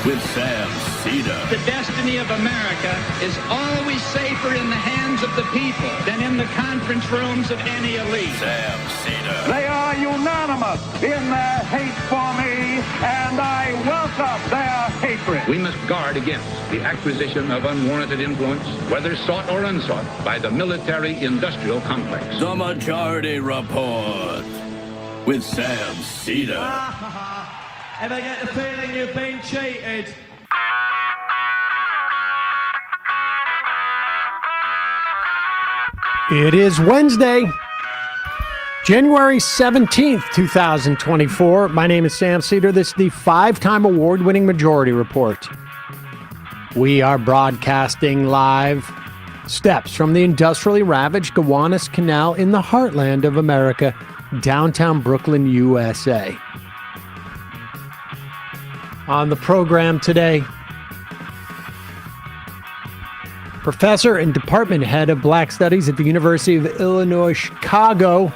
with Sam Seder. The destiny of America is always safer in the hands of the people than in the conference rooms of any elite. Sam Seder. They are unanimous in their hate for me, and I welcome their hatred. We must guard against the acquisition of unwarranted influence, whether sought or unsought, by the military-industrial complex. The Majority Report with Sam Seder. Ever get the feeling you've been cheated? It is Wednesday, January 17th, 2024. My name is Sam Seder. This is the five-time award-winning Majority Report. We are broadcasting live steps from the industrially ravaged Gowanus Canal in the heartland of America, downtown Brooklyn, USA. On the program today, Professor and Department Head of Black Studies at the University of Illinois, Chicago,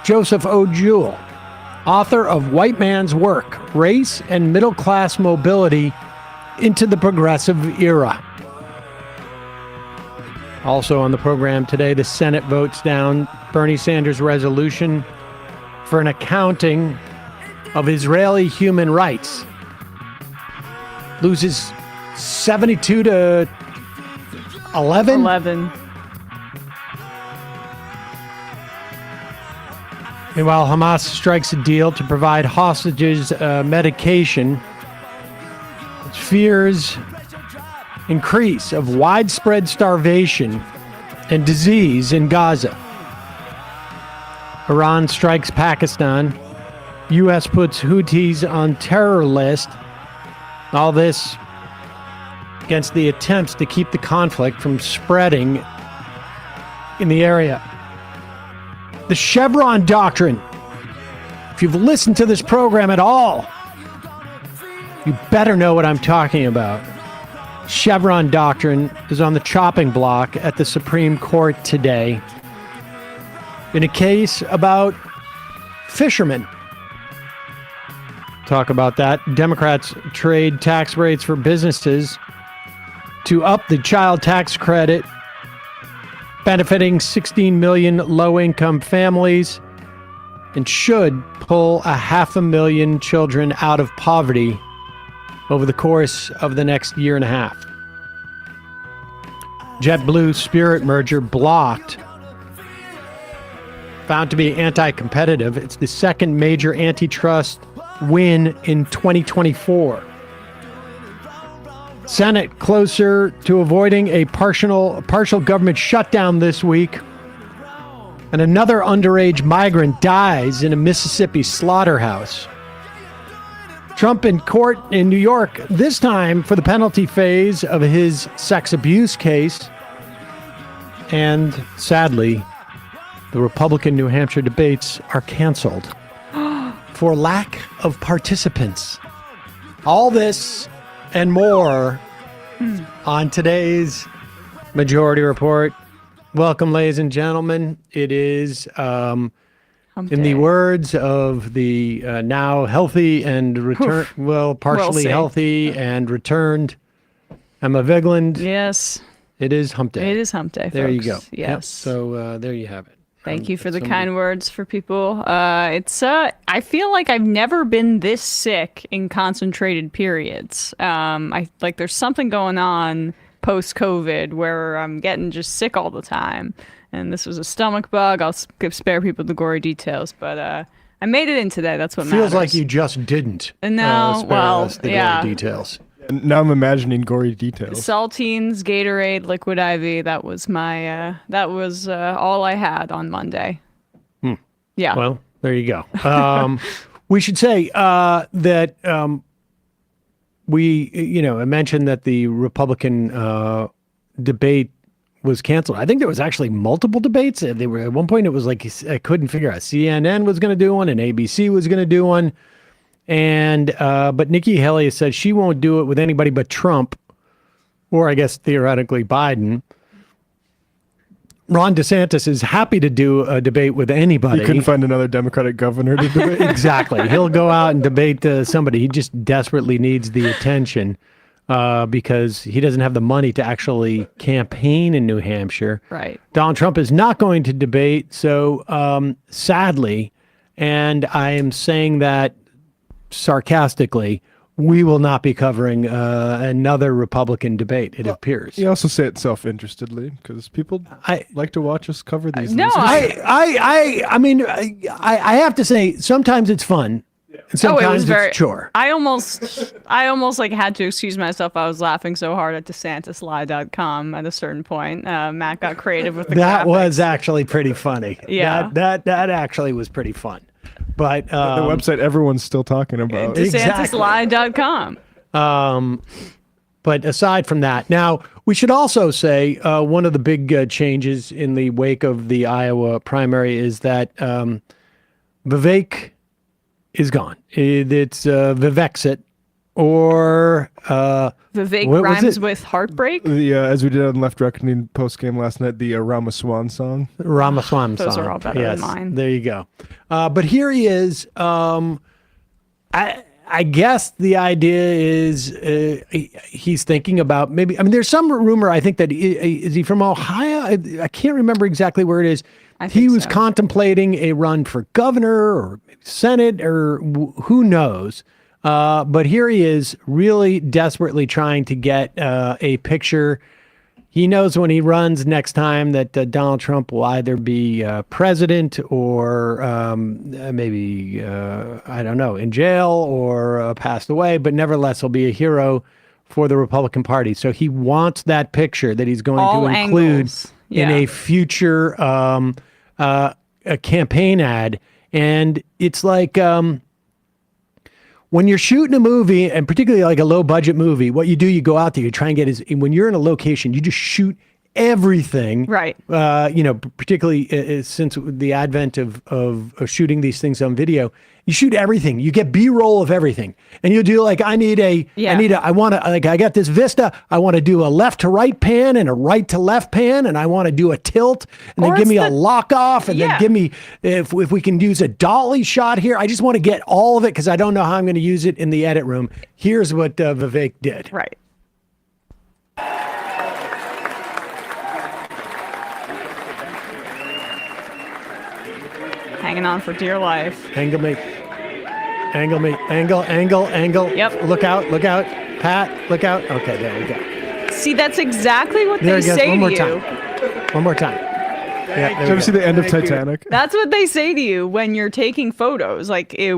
Joseph Jewell, author of White Man's Work, Race and Middle-Class Mobility into the Progressive Era. Also on the program today, the Senate votes down Bernie Sanders' resolution for an accounting of Israeli human rights. Loses 72 to 11? 11. Meanwhile, Hamas strikes a deal to provide hostages medication. Fears increase of widespread starvation and disease in Gaza. Iran strikes Pakistan. U.S. puts Houthis on terror list. All this against the attempts to keep the conflict from spreading in the area. The Chevron Doctrine. If you've listened to this program at all, you better know what I'm talking about. Chevron Doctrine is on the chopping block at the Supreme Court today in a case about fishermen. Talk about that. Democrats trade tax rates for businesses to up the child tax credit, benefiting 16 million low-income families, and should pull 500,000 children out of poverty over the course of the next year and a half. JetBlue Spirit merger blocked. Found to be anti-competitive. It's the second major antitrust win in 2024. Senate closer to avoiding a partial government shutdown this week. And another underage migrant dies in a Mississippi slaughterhouse. Trump in court in New York, this time for the penalty phase of his sex abuse case. And sadly, the Republican New Hampshire debates are canceled for lack of participants. All this and more on today's Majority Report. Welcome, ladies and gentlemen. It is, in the words of the now healthy and partially healthy and returned Emma Vigland. Yes. It is Hump Day. It is Hump Day, There folks. you go. Yes. Yep. So there you have it. Thank you for the kind words for people. I feel like I've never been this sick in concentrated periods. There's something going on post-COVID where I'm getting just sick all the time. And this was a stomach bug. I'll spare people the gory details, but I made it in today. That's what matters. Feels like you just didn't. And now, spare us the gory details. Now I'm imagining gory details. Saltines, Gatorade, Liquid IV. That was my. That was all I had on Monday. Yeah. Well, there you go. We should say that I mentioned that the Republican debate was canceled. I think there was actually multiple debates. They were at one point. It was like I couldn't figure out. CNN was going to do one, and ABC was going to do one. And but Nikki Haley has said she won't do it with anybody but Trump, or I guess theoretically Biden. Ron DeSantis is happy to do a debate with anybody. He couldn't find another Democratic governor to debate. Exactly. He'll go out and debate somebody. He just desperately needs the attention because he doesn't have the money to actually campaign in New Hampshire. Right. Donald Trump is not going to debate. So sadly, and I am saying that sarcastically, we will not be covering another Republican debate, it appears. You also say it self-interestedly because people like to watch us cover these. No, losers. I mean, I have to say, sometimes it's fun. And sometimes it's a chore. I almost like had to excuse myself. I was laughing so hard at DeSantisLie.com at a certain point. Matt got creative with the That graphics. was actually pretty funny. Yeah. That actually was pretty fun. But the website everyone's still talking about. DeSantisLie.com. But aside from that, now we should also say one of the big changes in the wake of the Iowa primary is that Vivek is gone. It's Vivexit or Vivek rhymes with heartbreak. The as we did on Left Reckoning post game last night, the Ramaswan song. Ramaswamy song. Those are all better than mine. There you go. But here he is. I guess the idea is he's thinking about maybe. I mean, there's some rumor. I think that is he from Ohio? I can't remember exactly where it is. He was contemplating a run for governor or Senate or who knows. But here he is, really desperately trying to get a picture. He knows when he runs next time that Donald Trump will either be president or maybe, I don't know, in jail or passed away, but nevertheless, he'll be a hero for the Republican Party. So he wants that picture that he's going to include in a future a campaign ad. And it's like when you're shooting a movie, and particularly like a low budget movie, what you do, you go out there, you try and when you're in a location, you just shoot everything. Right. Particularly since the advent of shooting these things on video, you shoot everything. You get B-roll of everything. And you'll do like, I got this Vista. I want to do a left to right pan and a right to left pan. And I want to do a tilt and then give me a lock off and then give me, if we can use a dolly shot here, I just want to get all of it because I don't know how I'm going to use it in the edit room. Here's what Vivek did. Right. Hanging on for dear life. Angle me. Angle. Yep. Look out. Pat, look out. Okay, there we go. See, that's exactly what they say to you. One more time. Yeah, Did you ever see the end of Titanic? That's what they say to you when you're taking photos, like at a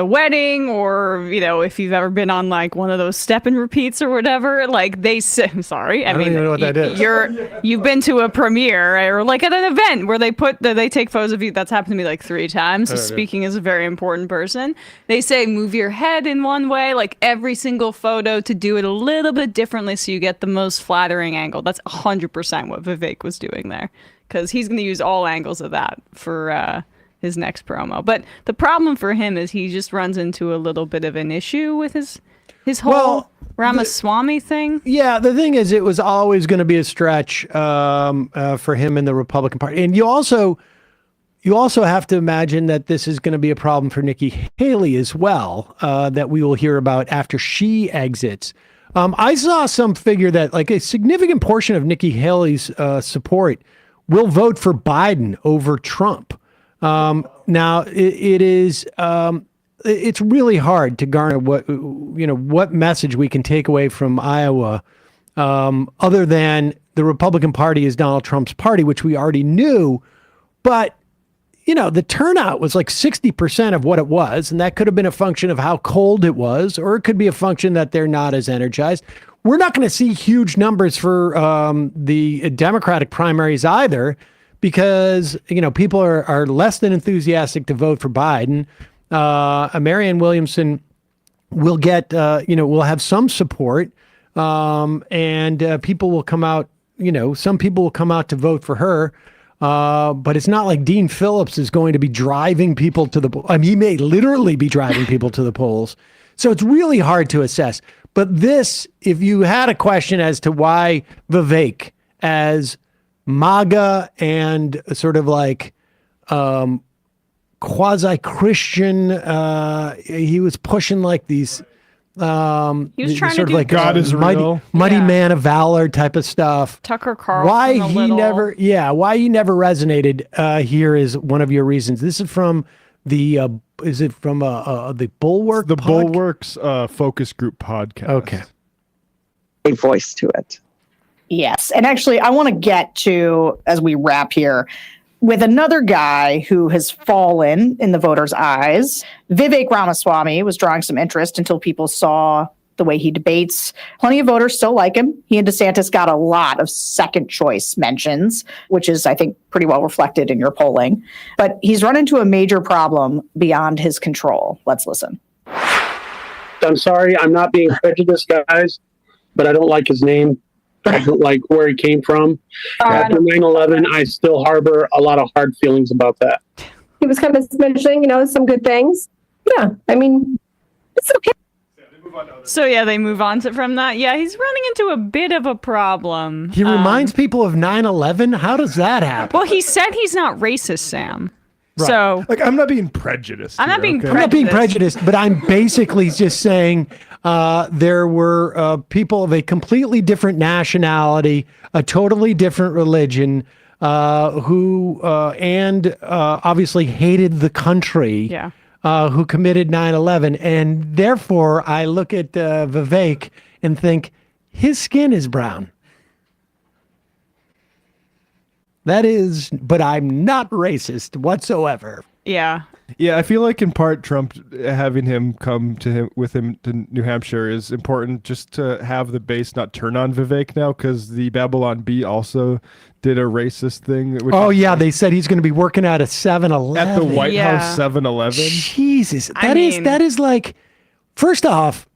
wedding, or if you've ever been on like one of those step and repeats or whatever. Like they say, sorry, I don't even know what that is. You've been to a premiere or like at an event where they take photos of you. That's happened to me like 3 times. So speaking as a very important person, they say move your head in one way, like every single photo, to do it a little bit differently so you get the most flattering angle. That's 100% what Vivek was doing there. Because he's going to use all angles of that for his next promo. But the problem for him is he just runs into a little bit of an issue with his whole Ramaswamy thing. Yeah, the thing is, it was always going to be a stretch for him in the Republican Party. And you also have to imagine that this is going to be a problem for Nikki Haley as well, that we will hear about after she exits. I saw some figure that like a significant portion of Nikki Haley's support will vote for Biden over Trump. Now it's really hard to garner what message we can take away from Iowa, other than the Republican Party is Donald Trump's party, which we already knew, but the turnout was like 60% of what it was, and that could have been a function of how cold it was, or it could be a function that they're not as energized. We're not going to see huge numbers for the Democratic primaries either, because people are less than enthusiastic to vote for Biden. Marianne Williamson will get will have some support, and people will come out. Some people will come out to vote for her. But it's not like Dean Phillips is going to be driving people to the polls. I mean, he may literally be driving people to the polls. So it's really hard to assess. But this, if you had a question as to why Vivek, as MAGA and sort of like quasi-Christian. He was pushing like these. He was trying to do like God is real, mighty man of valor type of stuff. Tucker Carlson. Why a he little. never resonated here is one of your reasons. This is from the the Bulwark? The Bulwark's focus group podcast. Okay. A voice to it. Yes. And actually, I want to get to, as we wrap here, with another guy who has fallen in the voters' eyes. Vivek Ramaswamy was drawing some interest until people saw the way he debates. Plenty of voters still like him. He and DeSantis got a lot of second choice mentions, which is, I think, pretty well reflected in your polling. But he's run into a major problem beyond his control. Let's listen. I'm sorry, I'm not being prejudiced, guys, but I don't like his name. I don't like where he came from. After 9/11, I still harbor a lot of hard feelings about that. He was kind of mentioning, some good things. Yeah, I mean, it's okay. So yeah, they move on from that. Yeah, he's running into a bit of a problem. He reminds people of 9/11. How does that happen? Well, he said he's not racist, Sam. Right. So like, I'm not being prejudiced. I'm not being prejudiced, but I'm basically just saying there were people of a completely different nationality, a totally different religion, who obviously hated the country. Yeah. Who committed 9/11, and therefore I look at Vivek and think his skin is brown. That is, but I'm not racist whatsoever. Yeah. Yeah, I feel like in part Trump having him come with him to New Hampshire is important, just to have the base not turn on Vivek now, because the Babylon Bee also did a racist thing. They said he's going to be working at a 7-Eleven. At the White House 7-Eleven. Jesus, that is like, first off,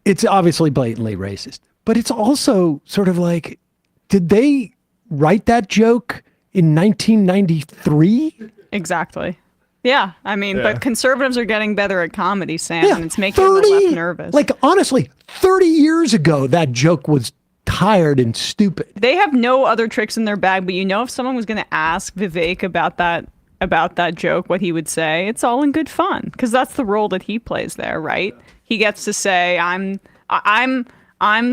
it's obviously blatantly racist, but it's also sort of like, did they write that joke in 1993? Exactly. Yeah, I mean, but conservatives are getting better at comedy, Sam, and it's making the left nervous. Like, honestly, 30 years ago, that joke was tired and stupid. They have no other tricks in their bag, but if someone was going to ask Vivek about that joke, what he would say, it's all in good fun, because that's the role that he plays there, right? He gets to say, I'm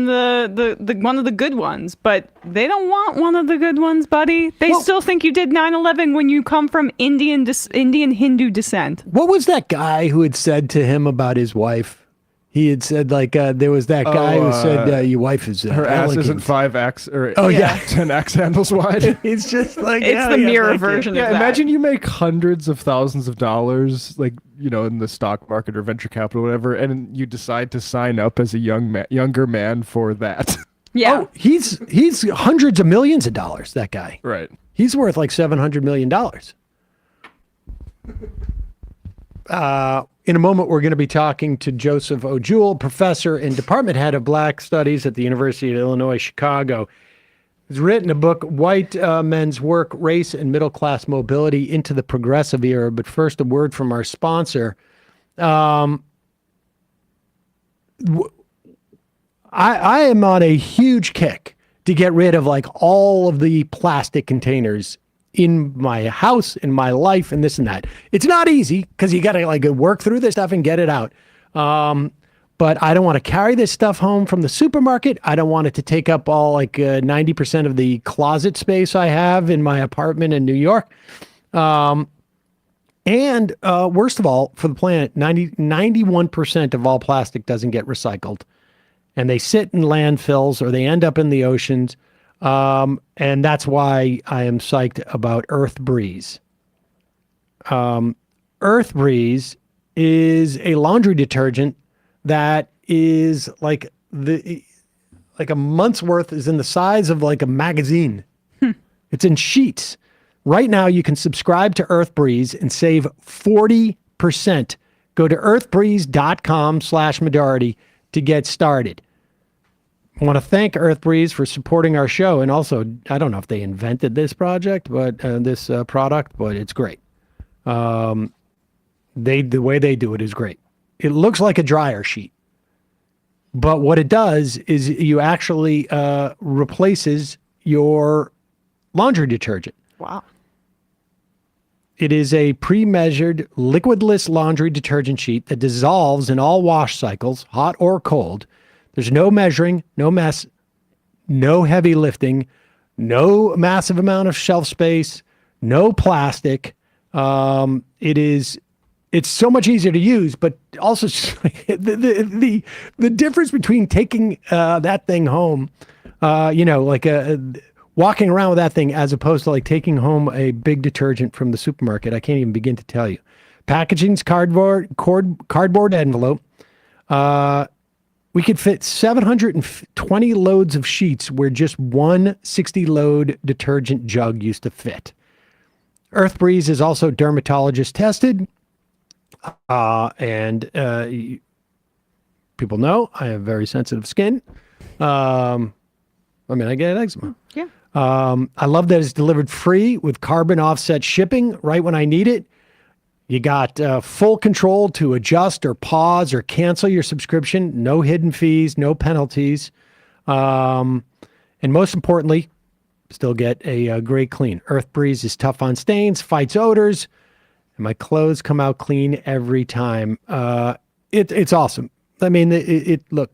the one of the good ones, but they don't want one of the good ones, buddy. They still think you did 9/11 when you come from Indian Hindu descent. What was that guy who had said to him about his wife? He had said, like, there was that guy who said, your wife is her elegant. ass isn't 5X or 10 X handles wide. It's just like, it's the mirror version of that. Imagine you make hundreds of thousands of dollars, like, in the stock market or venture capital or whatever, and you decide to sign up as a younger man for that. Yeah. Oh, he's hundreds of millions of dollars, that guy. Right. He's worth like $700 million. In a moment, we're going to be talking to Joseph Jewell, professor and department head of Black Studies at the University of Illinois, Chicago. He's written a book, White Men's Work, Race and Middle Class Mobility into the Progressive Era. But first, a word from our sponsor. I am on a huge kick to get rid of like all of the plastic containers in my house, in my life, and this and that. It's not easy because you got to like work through this stuff and get it out. But I don't want to carry this stuff home from the supermarket. I don't want it to take up all like 90% of the closet space I have in my apartment in New York. And worst of all, for the planet, 91% of all plastic doesn't get recycled. And they sit in landfills or they end up in the oceans. And that's why I am psyched about Earth Breeze. Earth Breeze is a laundry detergent that is like a month's worth is in the size of like a magazine. It's in sheets. Right now you can subscribe to Earth Breeze and save 40%. Go to earthbreeze.com/majority to get started. I want to thank Earth Breeze for supporting our show. And also, I don't know if they invented this project, but this product, but it's great. The way they do it is great. It looks like a dryer sheet, but what it does is you actually replaces your laundry detergent. Wow. It is a pre-measured liquidless laundry detergent sheet that dissolves in all wash cycles, hot or cold. There's no measuring, no mess, no heavy lifting, no massive amount of shelf space, no plastic. It's so much easier to use, but also the difference between taking that thing home, walking around with that thing as opposed to like taking home a big detergent from the supermarket. I can't even begin to tell you. Packaging's cardboard envelope. We could fit 720 loads of sheets where just one 60-load detergent jug used to fit. Earth Breeze is also dermatologist tested. And people know I have very sensitive skin. I get eczema. Yeah. I love that it's delivered free with carbon offset shipping right when I need it. You got full control to adjust or pause or cancel your subscription. No hidden fees, no penalties. And most importantly, still get a great clean. Earth Breeze is tough on stains, fights odors, and my clothes come out clean every time. It's awesome. I mean, look,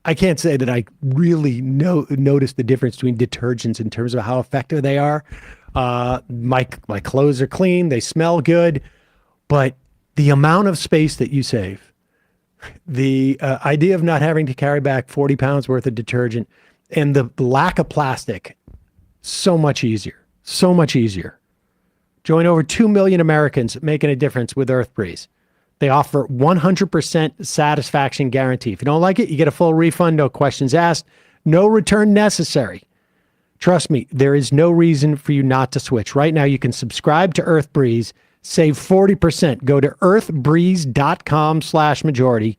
I can't say that I really noticed the difference between detergents in terms of how effective they are. My clothes are clean. They smell good. But the amount of space that you save, the idea of not having to carry back 40 pounds worth of detergent, and the lack of plastic, so much easier. So much easier. Join over 2 million Americans making a difference with Earth Breeze. They offer 100% satisfaction guarantee. If you don't like it, you get a full refund, no questions asked, no return necessary. Trust me, there is no reason for you not to switch. Right now, you can subscribe to Earth Breeze, save 40%. Go to earthbreeze.com/majority.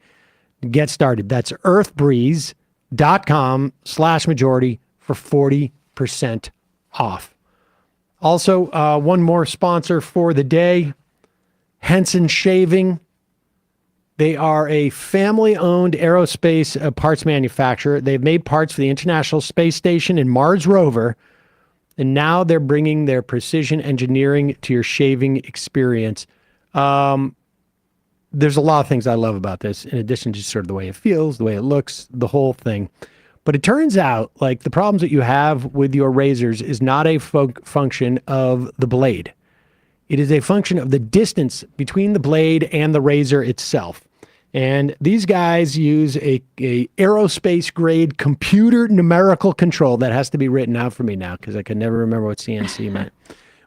Get started. That's earthbreeze.com/majority for 40% off. Also, one more sponsor for the day, Henson Shaving. They are a family-owned aerospace parts manufacturer. They've made parts for the International Space Station and Mars rover, and now they're bringing their precision engineering to your shaving experience. There's a lot of things I love about this, in addition to sort of the way it feels, the way it looks, the whole thing. But it turns out, like, the problems that you have with your razors is not a function of the blade. It is a function of the distance between the blade and the razor itself. And these guys use a aerospace grade computer numerical control that has to be written out for me now because I can never remember what CNC meant.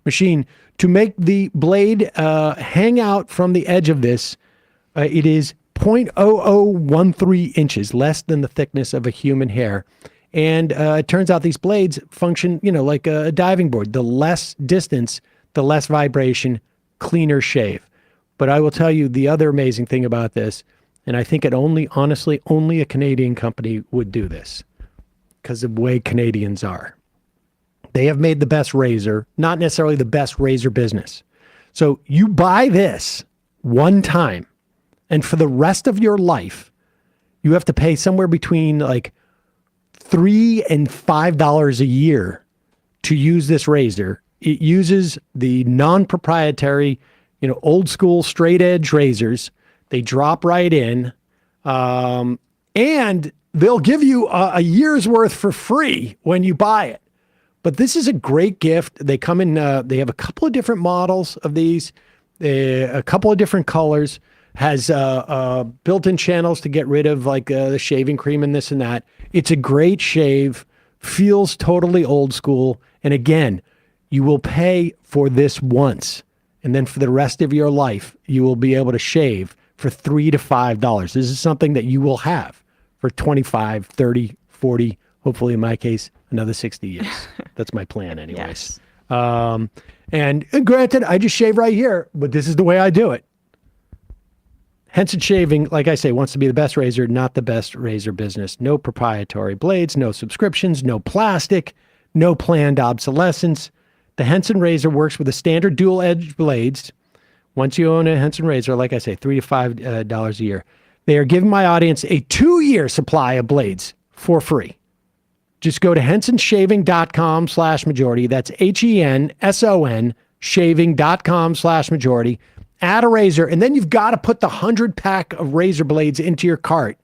Machine to make the blade hang out from the edge of this. It is 0.0013 inches, less than the thickness of a human hair. And it turns out these blades function, like a diving board. The less distance, the less vibration, cleaner shave. But I will tell you the other amazing thing about this, and I think honestly, only a Canadian company would do this because of the way Canadians are. They have made the best razor, not necessarily the best razor business. So you buy this one time, and for the rest of your life, you have to pay somewhere between like $3 and $5 a year to use this razor. It uses the non-proprietary, old school straight edge razors. They drop right in, and they'll give you a year's worth for free when you buy it. But this is a great gift. They come in, they have a couple of different models of these, a couple of different colors, has built-in channels to get rid of like the shaving cream and this and that. It's a great shave, feels totally old school. And again, you will pay for this once. And then for the rest of your life, you will be able to shave for $3 to $5. This is something that you will have for 25, 30, 40, hopefully in my case, another 60 years. That's my plan anyways. Yes. And granted, I just shave right here, but this is the way I do it. Henson Shaving, like I say, wants to be the best razor, not the best razor business. No proprietary blades, no subscriptions, no plastic, no planned obsolescence. The Henson razor works with the standard dual edge blades. Once you own a Henson razor, like I say, $3 to $5 a year. They are giving my audience a 2-year supply of blades for free. Just go to hensonshaving.com/majority. That's HENSON shaving.com/majority. Add a razor, and then you've got to put the 100-pack of razor blades into your cart.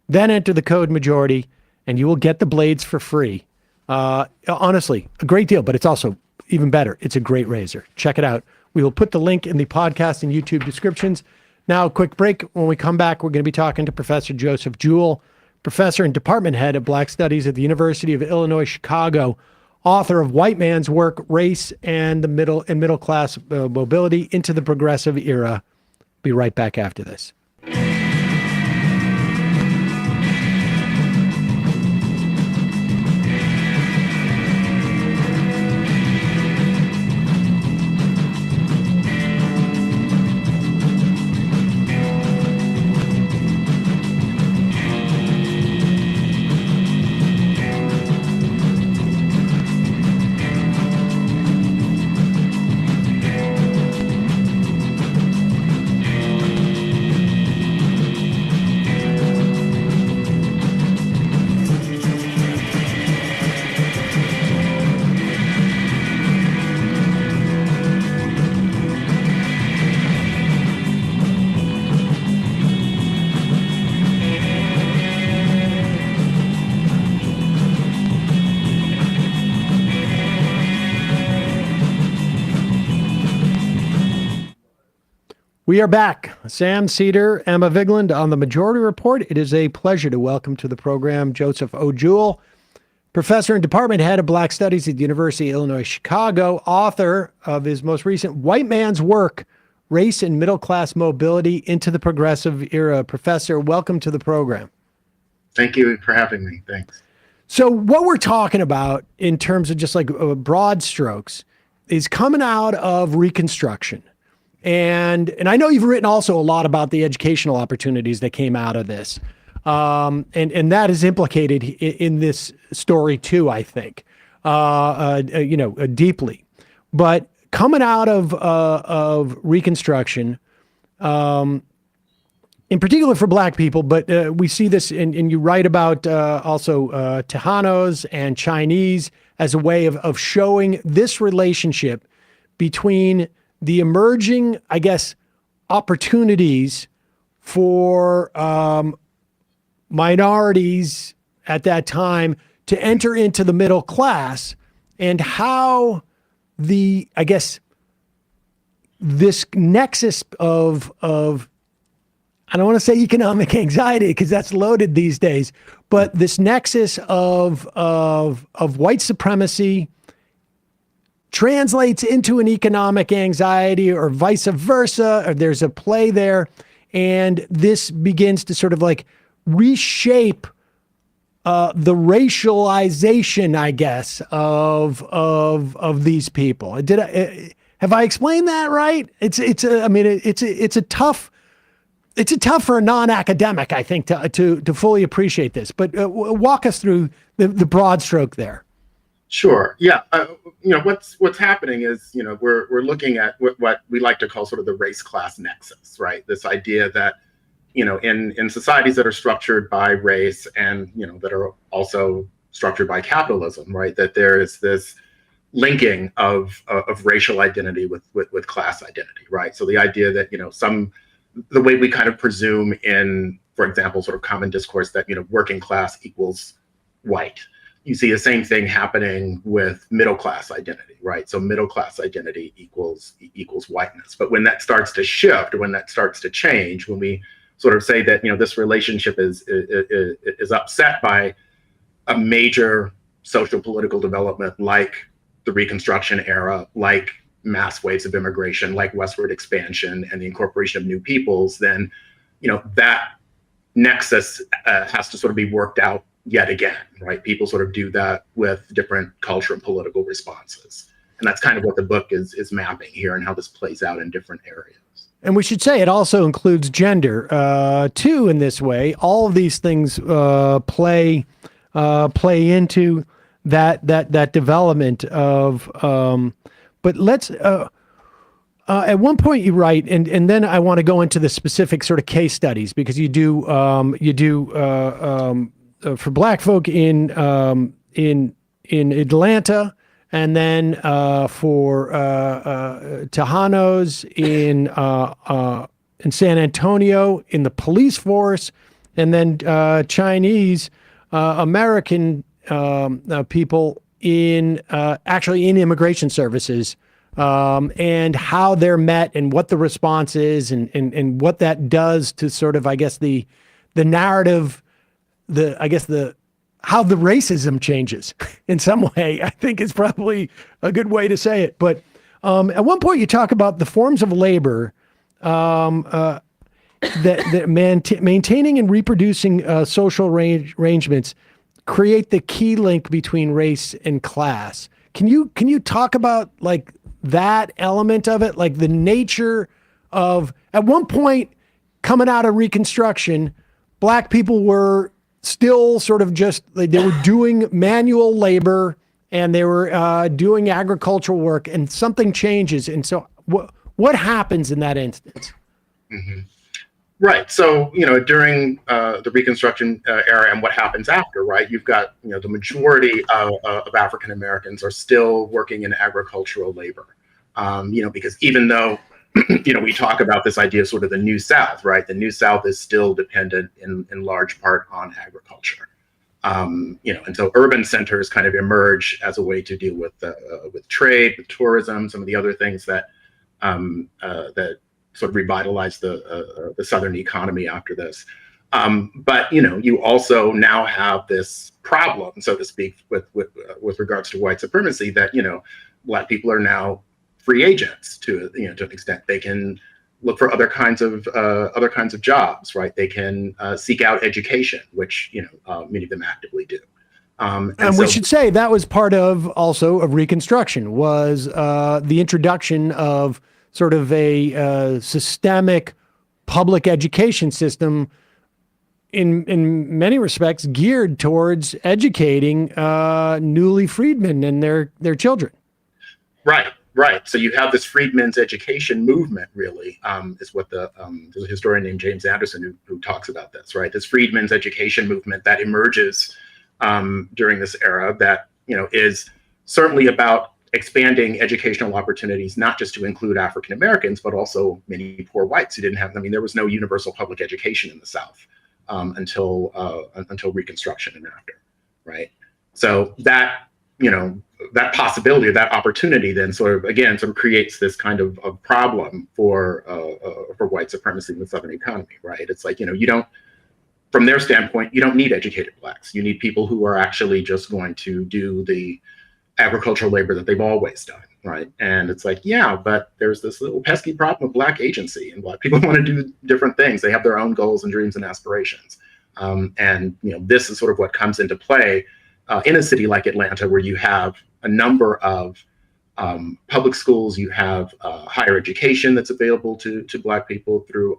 Then enter the code majority, and you will get the blades for free. Honestly, a great deal, but it's also even better. It's a great razor. Check it out. We will put the link in the podcast and YouTube descriptions. Now, a quick break. When we come back, we're going to be talking to Professor Joseph Jewell, professor and department head of Black Studies at the University of Illinois, Chicago, author of White Man's Work, Race and the Middle Class Mobility into the Progressive Era. Be right back after this. We are back. Sam Seder, Emma Vigeland on the Majority Report. It is a pleasure to welcome to the program Joseph O. Jewell, professor and department head of Black Studies at the University of Illinois, Chicago, author of his most recent White Man's Work, Race and Middle Class Mobility into the Progressive Era. Professor, welcome to the program. Thank you for having me. Thanks. So what we're talking about in terms of just like broad strokes is coming out of Reconstruction. And I know you've written also a lot about the educational opportunities that came out of this. And that is implicated in this story too, I think, deeply. But coming out of Reconstruction, in particular for Black people, but we see this, and you write about also Tejanos and Chinese as a way of showing this relationship between the emerging, I guess, opportunities for minorities at that time to enter into the middle class, and how the, I guess, this nexus of I don't want to say economic anxiety because that's loaded these days, but this nexus of white supremacy translates into an economic anxiety, or vice versa, or there's a play there. And this begins to sort of like reshape the racialization, I guess, of these people. Have I explained that right? It's a tough for a non-academic, I think, to fully appreciate this. But walk us through the broad stroke there. Sure. Yeah. What's happening is, we're looking at what we like to call sort of the race class nexus, right? This idea that, in societies that are structured by race and, that are also structured by capitalism, right? That there is this linking of racial identity with class identity, right? So the idea that, the way we kind of presume in, for example, sort of common discourse that, working class equals white. You see the same thing happening with middle class identity, right? So middle class identity equals whiteness. But when that starts to shift, or when that starts to change, when we sort of say that, this relationship is upset by a major social political development like the Reconstruction era, like mass waves of immigration, like westward expansion and the incorporation of new peoples, then, that nexus has to sort of be worked out yet again, right? People sort of do that with different cultural and political responses. And that's kind of what the book is mapping here, and how this plays out in different areas. And we should say it also includes gender, too, in this way. All of these things play into that development of, but let's, at one point you write, and then I want to go into the specific sort of case studies, because you do for black folk in Atlanta, and then for Tejanos in San Antonio in the police force, and then Chinese American people in actually in immigration services, and how they're met and what the response is, and what that does to sort of, I guess, the narrative, how the racism changes in some way, I think is probably a good way to say it. But at one point you talk about the forms of labor that maintaining and reproducing social arrangements create the key link between race and class. Can you talk about like that element of it, like the nature of, at one point coming out of Reconstruction, black people were still sort of just, they were doing manual labor and they were doing agricultural work, and something changes. And so what happens in that instance? Mm-hmm. Right. So, during the Reconstruction era and what happens after, right, you've got, the majority of African Americans are still working in agricultural labor, because even though we talk about this idea of sort of the New South, right? The New South is still dependent in large part on agriculture. And so urban centers kind of emerge as a way to deal with trade, with tourism, some of the other things that sort of revitalize the Southern economy after this. But you also now have this problem, so to speak, with regards to white supremacy, that Black people are now free agents to an extent. They can look for other kinds of jobs, right? They can seek out education, which many of them actively do. And so, we should say that was part of Reconstruction, was the introduction of sort of a systemic public education system in many respects geared towards educating newly freedmen and their children. Right. So you have this Freedmans Education movement, really, is what there's a historian named James Anderson who talks about this, right? This Freedmans Education movement that emerges during this era that, is certainly about expanding educational opportunities, not just to include African Americans, but also many poor whites who didn't have, there was no universal public education in the South until Reconstruction and after, right? So that, that possibility or that opportunity then sort of creates this kind of problem for white supremacy in the Southern economy, right? It's like, you don't, from their standpoint, you don't need educated Blacks. You need people who are actually just going to do the agricultural labor that they've always done, right? And it's like, yeah, but there's this little pesky problem with Black agency, and Black people want to do different things. They have their own goals and dreams and aspirations. And this is sort of what comes into play in a city like Atlanta, where you have a number of public schools, you have higher education that's available to Black people through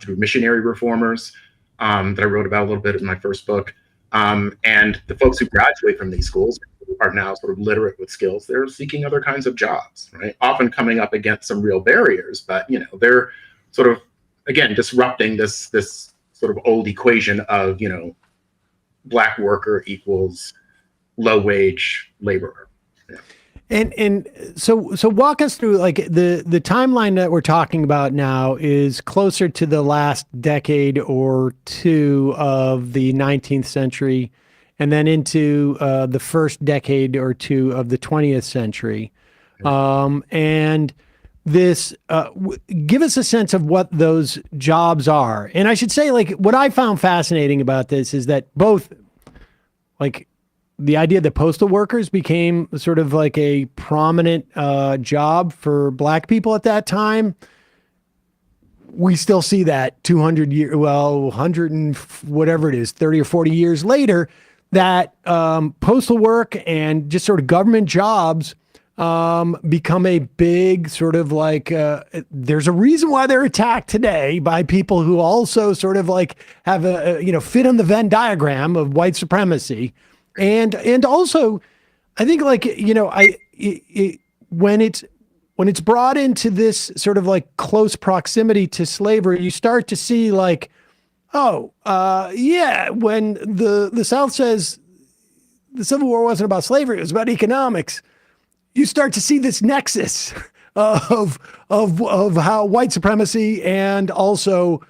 missionary reformers that I wrote about a little bit in my first book. And the folks who graduate from these schools are now sort of literate with skills. They're seeking other kinds of jobs, right? Often coming up against some real barriers, but they're sort of, again, disrupting this sort of old equation of, Black worker equals low wage laborer. Yeah. And so walk us through, like, the timeline that we're talking about now is closer to the last decade or two of the 19th century, and then into the first decade or two of the 20th century. And this, give us a sense of what those jobs are. And I should say, like, what I found fascinating about this is that both, like, the idea that postal workers became sort of like a prominent job for Black people at that time. We still see that 100 and whatever it is, 30 or 40 years later, that postal work and just sort of government jobs become a big sort of like, there's a reason why they're attacked today by people who also sort of like have fit on the Venn diagram of white supremacy. And also, I think, like, when it's brought into this sort of like close proximity to slavery, you start to see, like, Yeah, when the South says the Civil War wasn't about slavery, it was about economics, you start to see this nexus of how white supremacy and also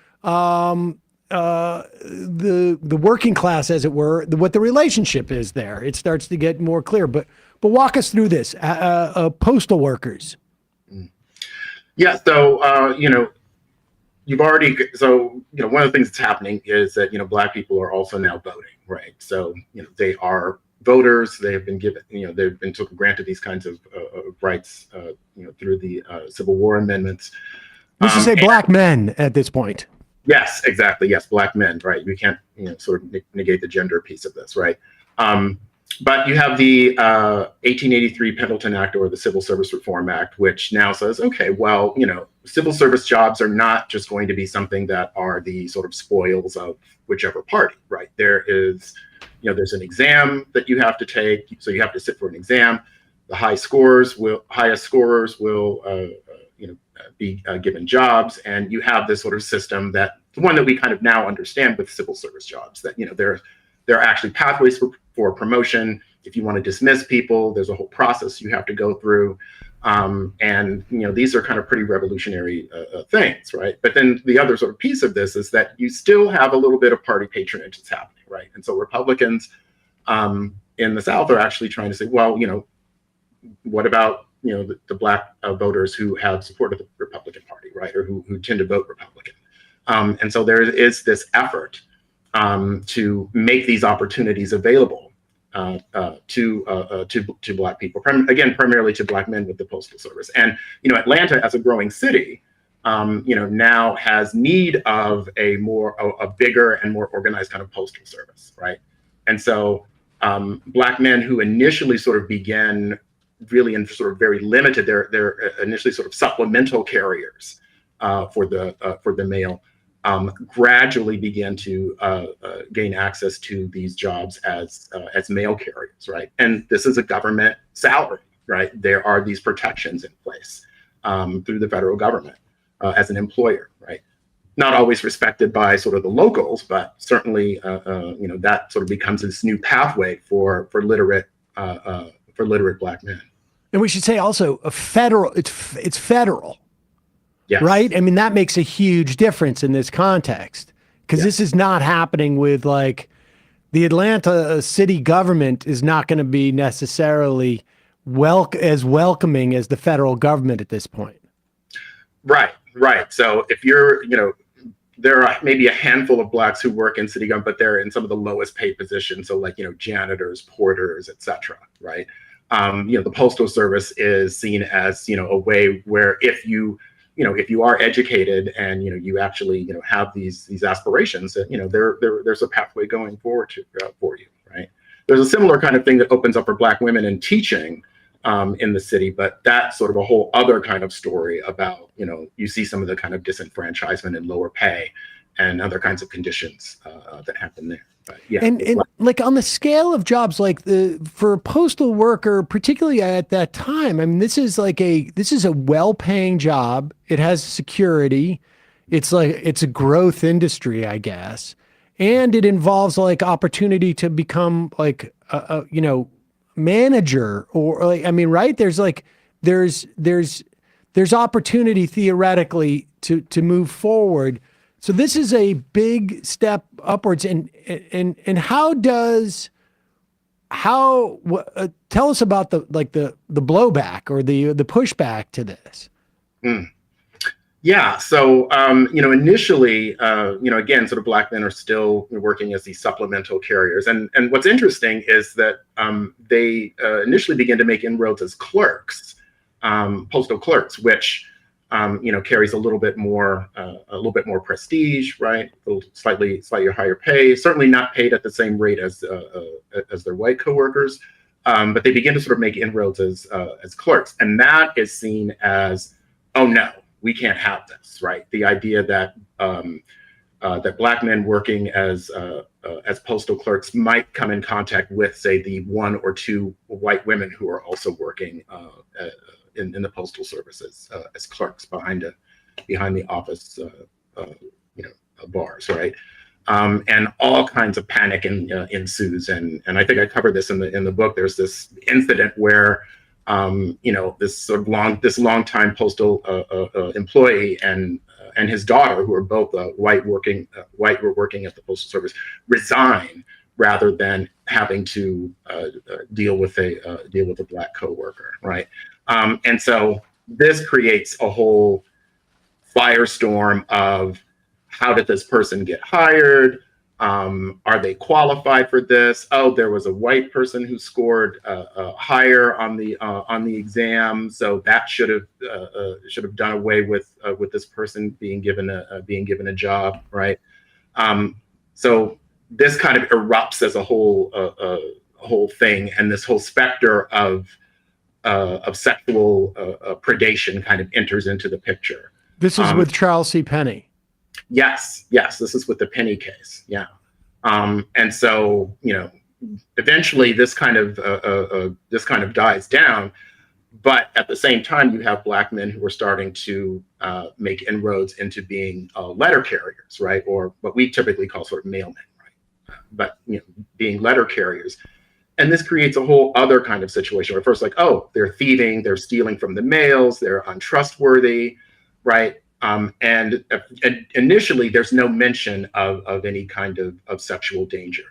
the working class, as it were, what the relationship is there. It starts to get more clear. But walk us through this. Postal workers. Yeah. So you've already. So one of the things that's happening is that Black people are also now voting, right? So they are voters. They have been given, they've been took granted these kinds of rights, through the Civil War amendments. We should say Black men at this point. Yes, exactly. Yes, Black men, right? We can't, sort of negate the gender piece of this, right? But you have the 1883 Pendleton Act, or the Civil Service Reform Act, which now says, okay, well, civil service jobs are not just going to be something that are the sort of spoils of whichever party, right? There is, there's an exam that you have to take, so you have to sit for an exam. The highest scorers will be given jobs, and you have this sort of system that the one that we kind of now understand with civil service jobs, that there are actually pathways for promotion. If you want to dismiss people, there's a whole process you have to go through, and these are kind of pretty revolutionary things, right? But then the other sort of piece of this is that you still have a little bit of party patronage that's happening, right? And so Republicans in the South are actually trying to say, well, what about the Black voters who have supported the Republican Party, right, or who tend to vote Republican? And so there is this effort to make these opportunities available to Black people, primarily to Black men with the Postal Service. And Atlanta, as a growing city, now has need of a bigger and more organized kind of postal service, right? And so Black men who initially sort of began really in sort of very limited, they're initially sort of supplemental carriers for the mail, gradually began to gain access to these jobs as mail carriers, right? And this is a government salary, right? There are these protections in place through the federal government as an employer, right? Not always respected by sort of the locals, but certainly that sort of becomes this new pathway for literate Black men. And we should say also it's federal. Yes. Right? I mean, that makes a huge difference in this context, because this is not happening with, like, the Atlanta city government is not going to be necessarily as welcoming as the federal government at this point. Right. So if you're, there are maybe a handful of Blacks who work in city government, but they're in some of the lowest paid positions. So like, janitors, porters, et cetera, right? The Postal Service is seen as, a way where if you are educated and, you actually, have these aspirations, that, there's a pathway going forward for you, right? There's a similar kind of thing that opens up for Black women in teaching in the city, but that's sort of a whole other kind of story about, you see some of the kind of disenfranchisement and lower pay and other kinds of conditions that happen there. But yeah, and like on the scale of jobs, like for a postal worker, particularly at that time, I mean, this is a well-paying job. It has security. It's a growth industry, I guess. And it involves like opportunity to become like a manager, or like, I mean, right? There's opportunity theoretically to move forward. So this is a big step upwards. And tell us about the blowback or the pushback to this. Yeah. So, initially, again, sort of Black men are still working as these supplemental carriers. And what's interesting is that they initially began to make inroads as clerks, postal clerks, which carries a little bit more prestige, right? Slightly higher pay. Certainly not paid at the same rate as their white coworkers, but they begin to sort of make inroads as clerks, and that is seen as, oh no, we can't have this, right? The idea that that Black men working as postal clerks might come in contact with, say, the one or two white women who are also working in the postal services as clerks behind the office, bars, right? And all kinds of panic ensues. And I think I covered this in the book. There's this incident where this sort of long-time postal employee and his daughter, who are both white working at the Postal Service, resign rather than having to deal with a black coworker, right? And so this creates a whole firestorm of how did this person get hired? Are they qualified for this? Oh, there was a white person who scored higher on the exam, so that should have done away with this person being given a job, right? So this kind of erupts as a whole thing, and this whole specter of sexual predation kind of enters into the picture. This is with Charles C. Penny. Yes, this is with the Penny case. Yeah. And so, eventually this kind of dies down, but at the same time, you have black men who are starting to make inroads into being letter carriers, right? Or what we typically call sort of mailmen, right? But, being letter carriers. And this creates a whole other kind of situation where first like, oh, they're thieving, they're stealing from the mails, they're untrustworthy, right? And initially, there's no mention of any kind of sexual danger.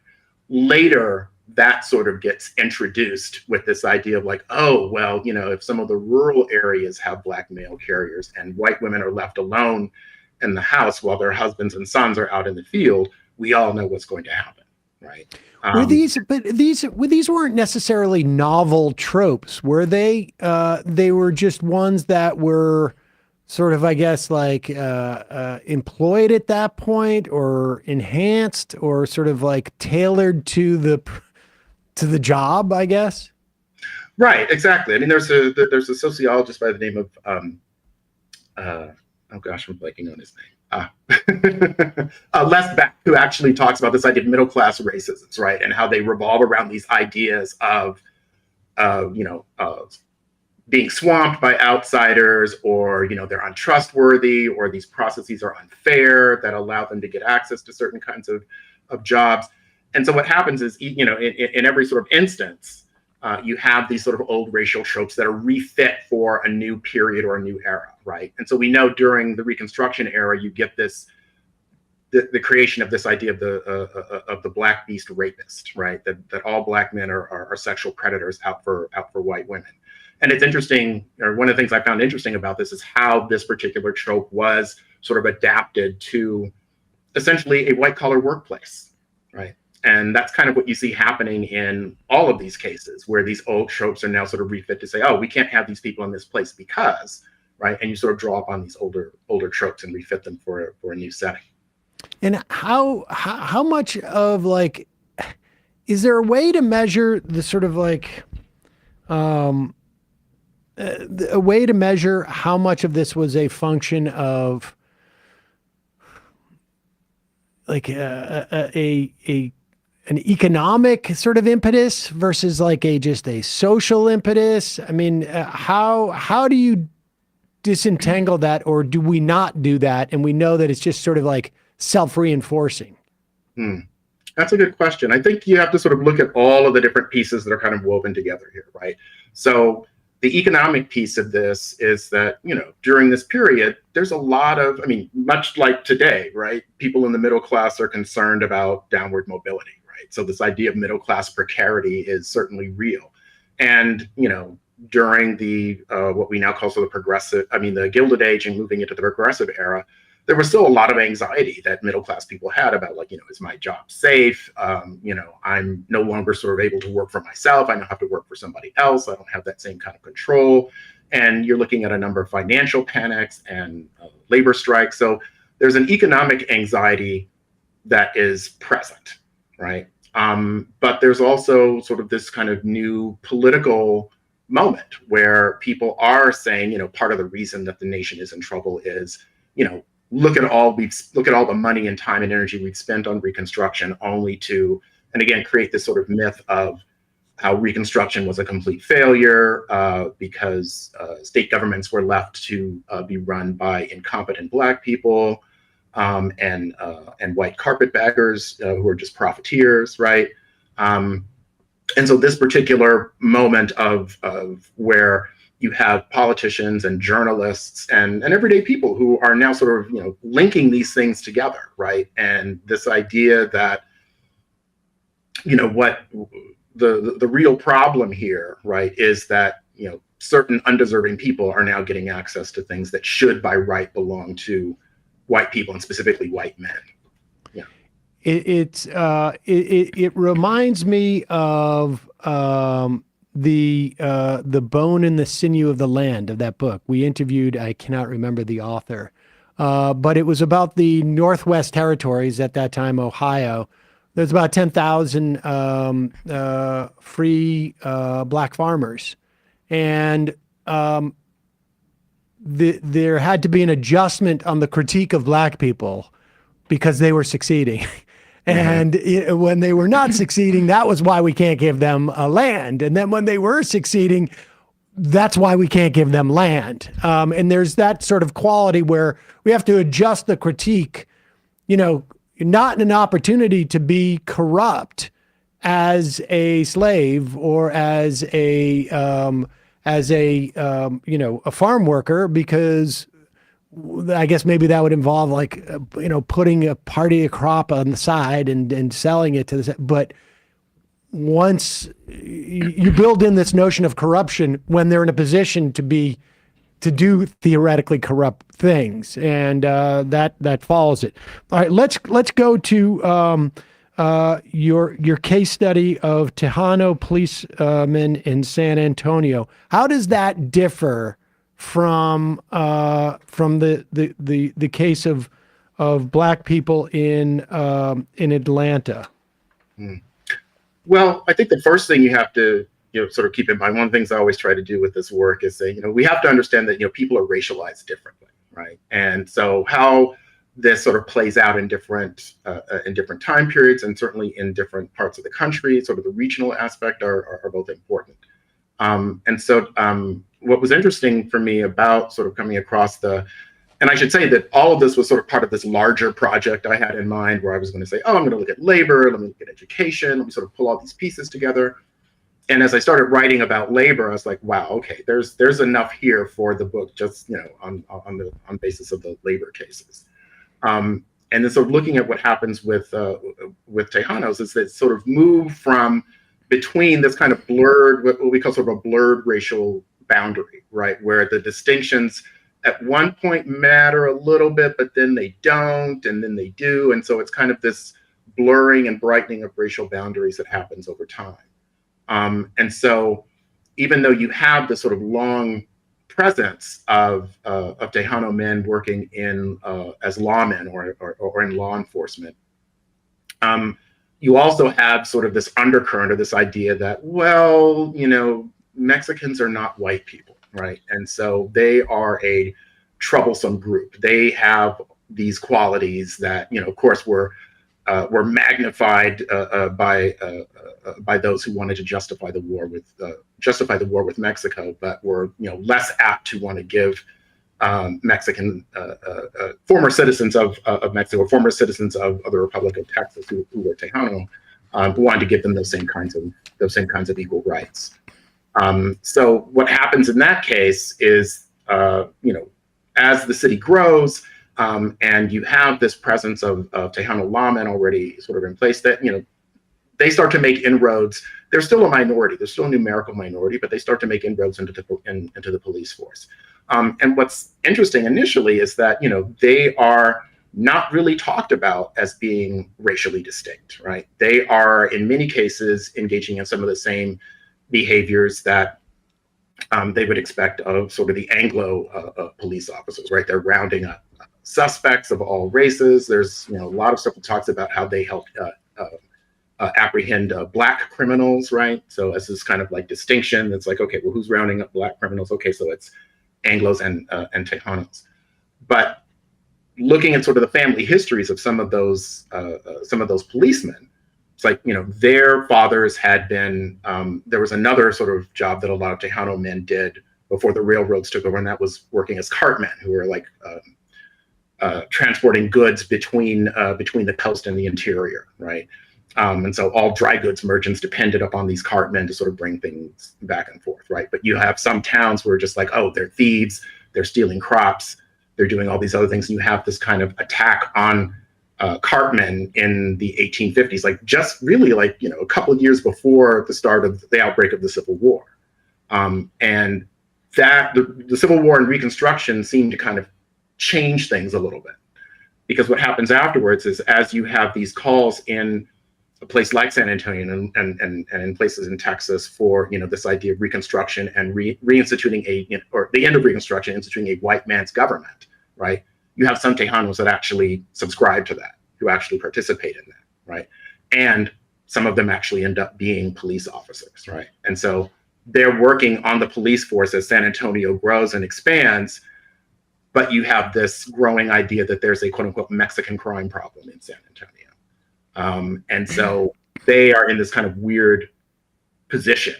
Later, that sort of gets introduced with this idea of like, oh, well, if some of the rural areas have black mail carriers and white women are left alone in the house while their husbands and sons are out in the field, we all know what's going to happen, right? These weren't necessarily novel tropes, were they? They were just ones that were sort of, I guess, like employed at that point, or enhanced, or sort of like tailored to the job, I guess. Right, exactly. I mean, there's a sociologist by the name of oh gosh, I'm blanking on his name. Les Beck, who actually talks about this idea of middle class racisms, right, and how they revolve around these ideas of being swamped by outsiders, or they're untrustworthy, or these processes are unfair that allow them to get access to certain kinds of jobs. And so what happens is, in every sort of instance, you have these sort of old racial tropes that are refit for a new period or a new era, right? And so we know during the Reconstruction era, you get the creation of this idea of the black beast rapist, right? That all black men are sexual predators out for white women. And it's interesting, or one of the things I found interesting about this is how this particular trope was sort of adapted to essentially a white collar workplace, right? And that's kind of what you see happening in all of these cases, where these old tropes are now sort of refit to say, oh, we can't have these people in this place because, right? And you sort of draw upon these older tropes and refit them for a new setting. And how much of like, is there a way to measure the sort of like, a way to measure how much of this was a function of like an economic sort of impetus versus like just a social impetus? I mean, how do you disentangle that, or do we not do that and we know that it's just sort of like self-reinforcing? That's a good question. I think you have to sort of look at all of the different pieces that are kind of woven together here, right? So the economic piece of this is that, during this period, there's a lot of, much like today, right? People in the middle class are concerned about downward mobility, right? So this idea of middle class precarity is certainly real. And, during the, what we now call sort of the Gilded Age and moving into the Progressive era, there was still a lot of anxiety that middle class people had about like, is my job safe? I'm no longer sort of able to work for myself. I now have to work for somebody else. I don't have that same kind of control. And you're looking at a number of financial panics and labor strikes. So there's an economic anxiety that is present, right? But there's also sort of this kind of new political moment where people are saying, part of the reason that the nation is in trouble is, look at all the money and time and energy we've spent on Reconstruction, only to, and again, create this sort of myth of how Reconstruction was a complete failure because state governments were left to be run by incompetent Black people. and white carpetbaggers who are just profiteers, right? And so this particular moment of where you have politicians and journalists and everyday people who are now sort of, linking these things together, right? And this idea that, what the real problem here, right, is that, certain undeserving people are now getting access to things that should by right belong to white people, and specifically white men. Yeah. It reminds me of the bone and the sinew of the land of that book. We interviewed, I cannot remember the author, but it was about the Northwest Territories at that time, Ohio. There's about 10,000 free black farmers, and there had to be an adjustment on the critique of black people because they were succeeding. And when they were not succeeding, that was why we can't give them land. And then when they were succeeding, that's why we can't give them land. And there's that sort of quality where we have to adjust the critique, not an opportunity to be corrupt as a slave or as a farm worker, because I guess maybe that would involve putting a party of crop on the side and selling it to the, but once you build in this notion of corruption when they're in a position to do theoretically corrupt things, and that follows it. All right, let's go to your case study of Tejano policemen in San Antonio. How does that differ from the case of black people in Atlanta? Well, I think the first thing you have to sort of keep in mind, one of the things I always try to do with this work is say, we have to understand that people are racialized differently, right? And so how this sort of plays out in different time periods, and certainly in different parts of the country, sort of the regional aspect are both important. And so what was interesting for me about sort of coming across and I should say that all of this was sort of part of this larger project I had in mind, where I was going to say, I'm going to look at labor, let me look at education, let me sort of pull all these pieces together. And as I started writing about labor, I was like, wow, okay, there's enough here for the book, just on basis of the labor cases. And then sort of looking at what happens with Tejanos is that sort of move from between this kind of blurred, what we call sort of a blurred racial boundary, right? Where the distinctions at one point matter a little bit, but then they don't, and then they do. And so it's kind of this blurring and brightening of racial boundaries that happens over time. And so even though you have this sort of long presence of Tejano men working in as lawmen or in law enforcement, you also have sort of this undercurrent of this idea that, well, Mexicans are not white people, right? And so they are a troublesome group. They have these qualities that, of course, were magnified by those who wanted to justify the war with Mexico, but were less apt to want to give Mexican former citizens of Mexico, former citizens of the Republic of Texas who were Tejano, who wanted to give them those same kinds of equal rights. So what happens in that case is, as the city grows, and you have this presence of Tejano lawmen already sort of in place, that they start to make inroads. They're still a minority. They're still a numerical minority, but they start to make inroads into the police force. And what's interesting initially is that they are not really talked about as being racially distinct, right? They are in many cases engaging in some of the same behaviors that they would expect of sort of the Anglo police officers, right? They're rounding up suspects of all races. There's a lot of stuff that talks about how they help apprehend black criminals, right? So as this kind of like distinction, it's like, okay, well, who's rounding up black criminals? Okay, so it's Anglos and Tejanos. But looking at sort of the family histories of some of those policemen, it's like, their fathers had been, there was another sort of job that a lot of Tejano men did before the railroads took over, and that was working as cartmen, who were like transporting goods between the coast and the interior, right? And so all dry goods merchants depended upon these cartmen to sort of bring things back and forth, right? But you have some towns where just like, oh, they're thieves, they're stealing crops, they're doing all these other things. And you have this kind of attack on cartmen in the 1850s, like just really like, a couple of years before the start of the outbreak of the Civil War. And that the Civil War and Reconstruction seemed to kind of change things a little bit, because what happens afterwards is, as you have these calls in a place like San Antonio and in places in Texas for this idea of Reconstruction and reinstituting or the end of Reconstruction, instituting a white man's government, right? You have some Tejanos that actually subscribe to that, who actually participate in that, right? And some of them actually end up being police officers, right? And so they're working on the police force as San Antonio grows and expands. But you have this growing idea that there's a quote unquote Mexican crime problem in San Antonio. And so they are in this kind of weird position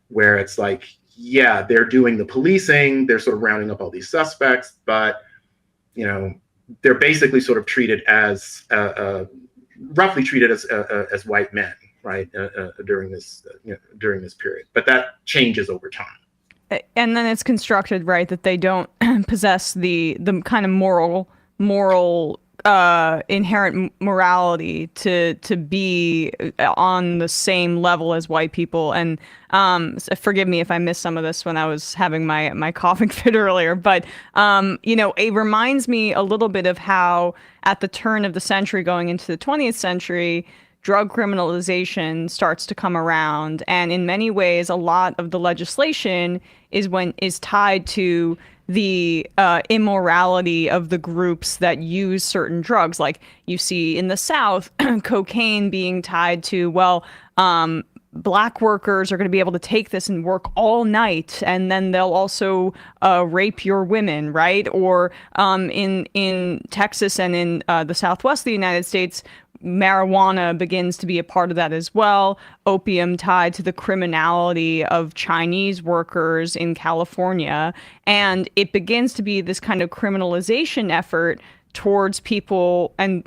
where it's like, yeah, they're doing the policing, they're sort of rounding up all these suspects, but, they're basically sort of treated as, roughly treated as white men, right? During this period. But that changes over time. And then it's constructed, right, that they don't possess the kind of moral inherent morality to be on the same level as white people. And forgive me if I missed some of this when I was having my coughing fit earlier, but it reminds me a little bit of how at the turn of the century going into the 20th century, drug criminalization starts to come around, and in many ways, a lot of the legislation is tied to the immorality of the groups that use certain drugs. Like you see in the South, cocaine being tied to, Black workers are going to be able to take this and work all night, and then they'll also rape your women, right? Or in Texas and in the Southwest of the United States, marijuana begins to be a part of that as well. Opium tied to the criminality of Chinese workers in California. And it begins to be this kind of criminalization effort towards people and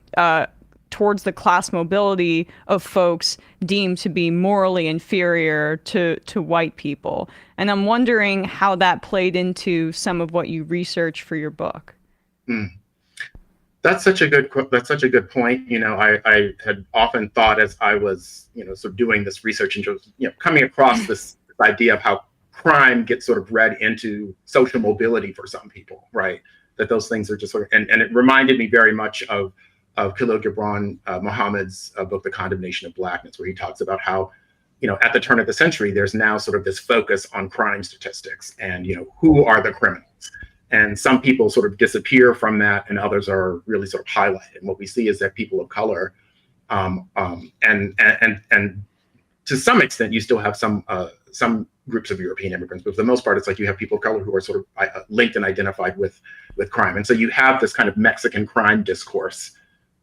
towards the class mobility of folks deemed to be morally inferior to white people. And I'm wondering how that played into some of what you researched for your book. That's such a good point. I had often thought, as I was, sort of doing this research and just, coming across this idea of how crime gets sort of read into social mobility for some people, right? That those things are just sort of, and it reminded me very much of Khalil Gibran Muhammad's book, The Condemnation of Blackness, where he talks about how, at the turn of the century, there's now sort of this focus on crime statistics and, who are the criminals. And some people sort of disappear from that, and others are really sort of highlighted. And what we see is that people of color, and to some extent, you still have some groups of European immigrants, but for the most part, it's like you have people of color who are sort of linked and identified with crime. And so you have this kind of Mexican crime discourse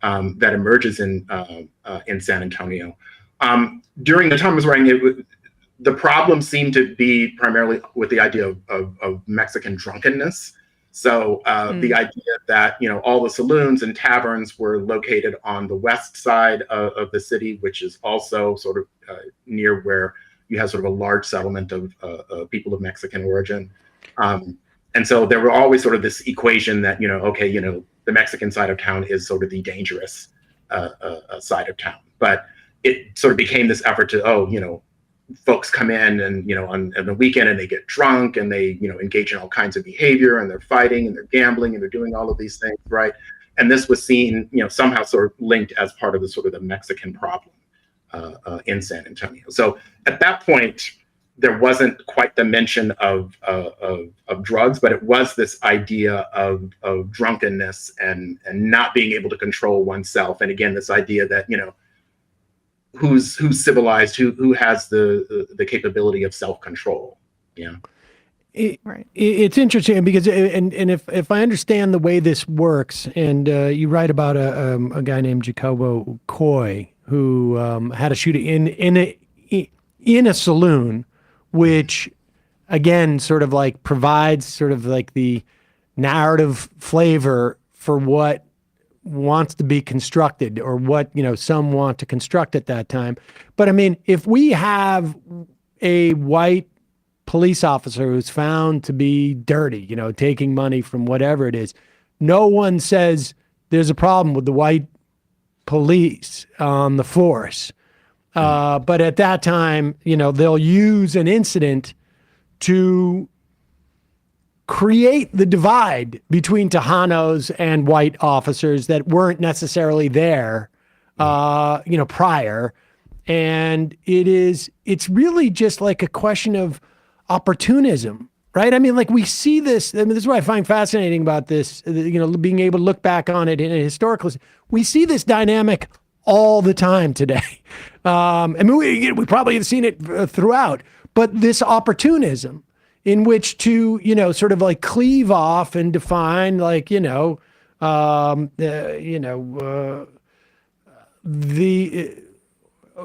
that emerges in San Antonio. During the time I was writing, the problem seemed to be primarily with the idea of Mexican drunkenness. So the idea that, all the saloons and taverns were located on the west side of the city, which is also sort of near where you have sort of a large settlement of people of Mexican origin. And so there were always sort of this equation that, the Mexican side of town is sort of the dangerous side of town. But it sort of became this effort to, folks come in and, on the weekend and they get drunk and they, engage in all kinds of behavior and they're fighting and they're gambling and they're doing all of these things, right? And this was seen, somehow sort of linked as part of the sort of the Mexican problem in San Antonio. So at that point, there wasn't quite the mention of drugs, but it was this idea of drunkenness and not being able to control oneself. And again, this idea that, who's civilized, who has the capability of self-control. It's interesting because if I understand the way this works, and you write about a guy named Jacobo Coy who had a shooting in a saloon, which again sort of like provides sort of like the narrative flavor for what wants to be constructed, or what, some want to construct at that time. But I mean, if we have a white police officer who's found to be dirty, taking money from whatever it is, no one says there's a problem with the white police on the force. But at that time, they'll use an incident to create the divide between Tejanos and white officers that weren't necessarily there, prior. And it's really just like a question of opportunism, right? I mean, like, we see this. I mean, this is what I find fascinating about this, being able to look back on it in a historical, we see this dynamic all the time today. I mean, we probably have seen it throughout, but this opportunism in which to, sort of like cleave off and define, like,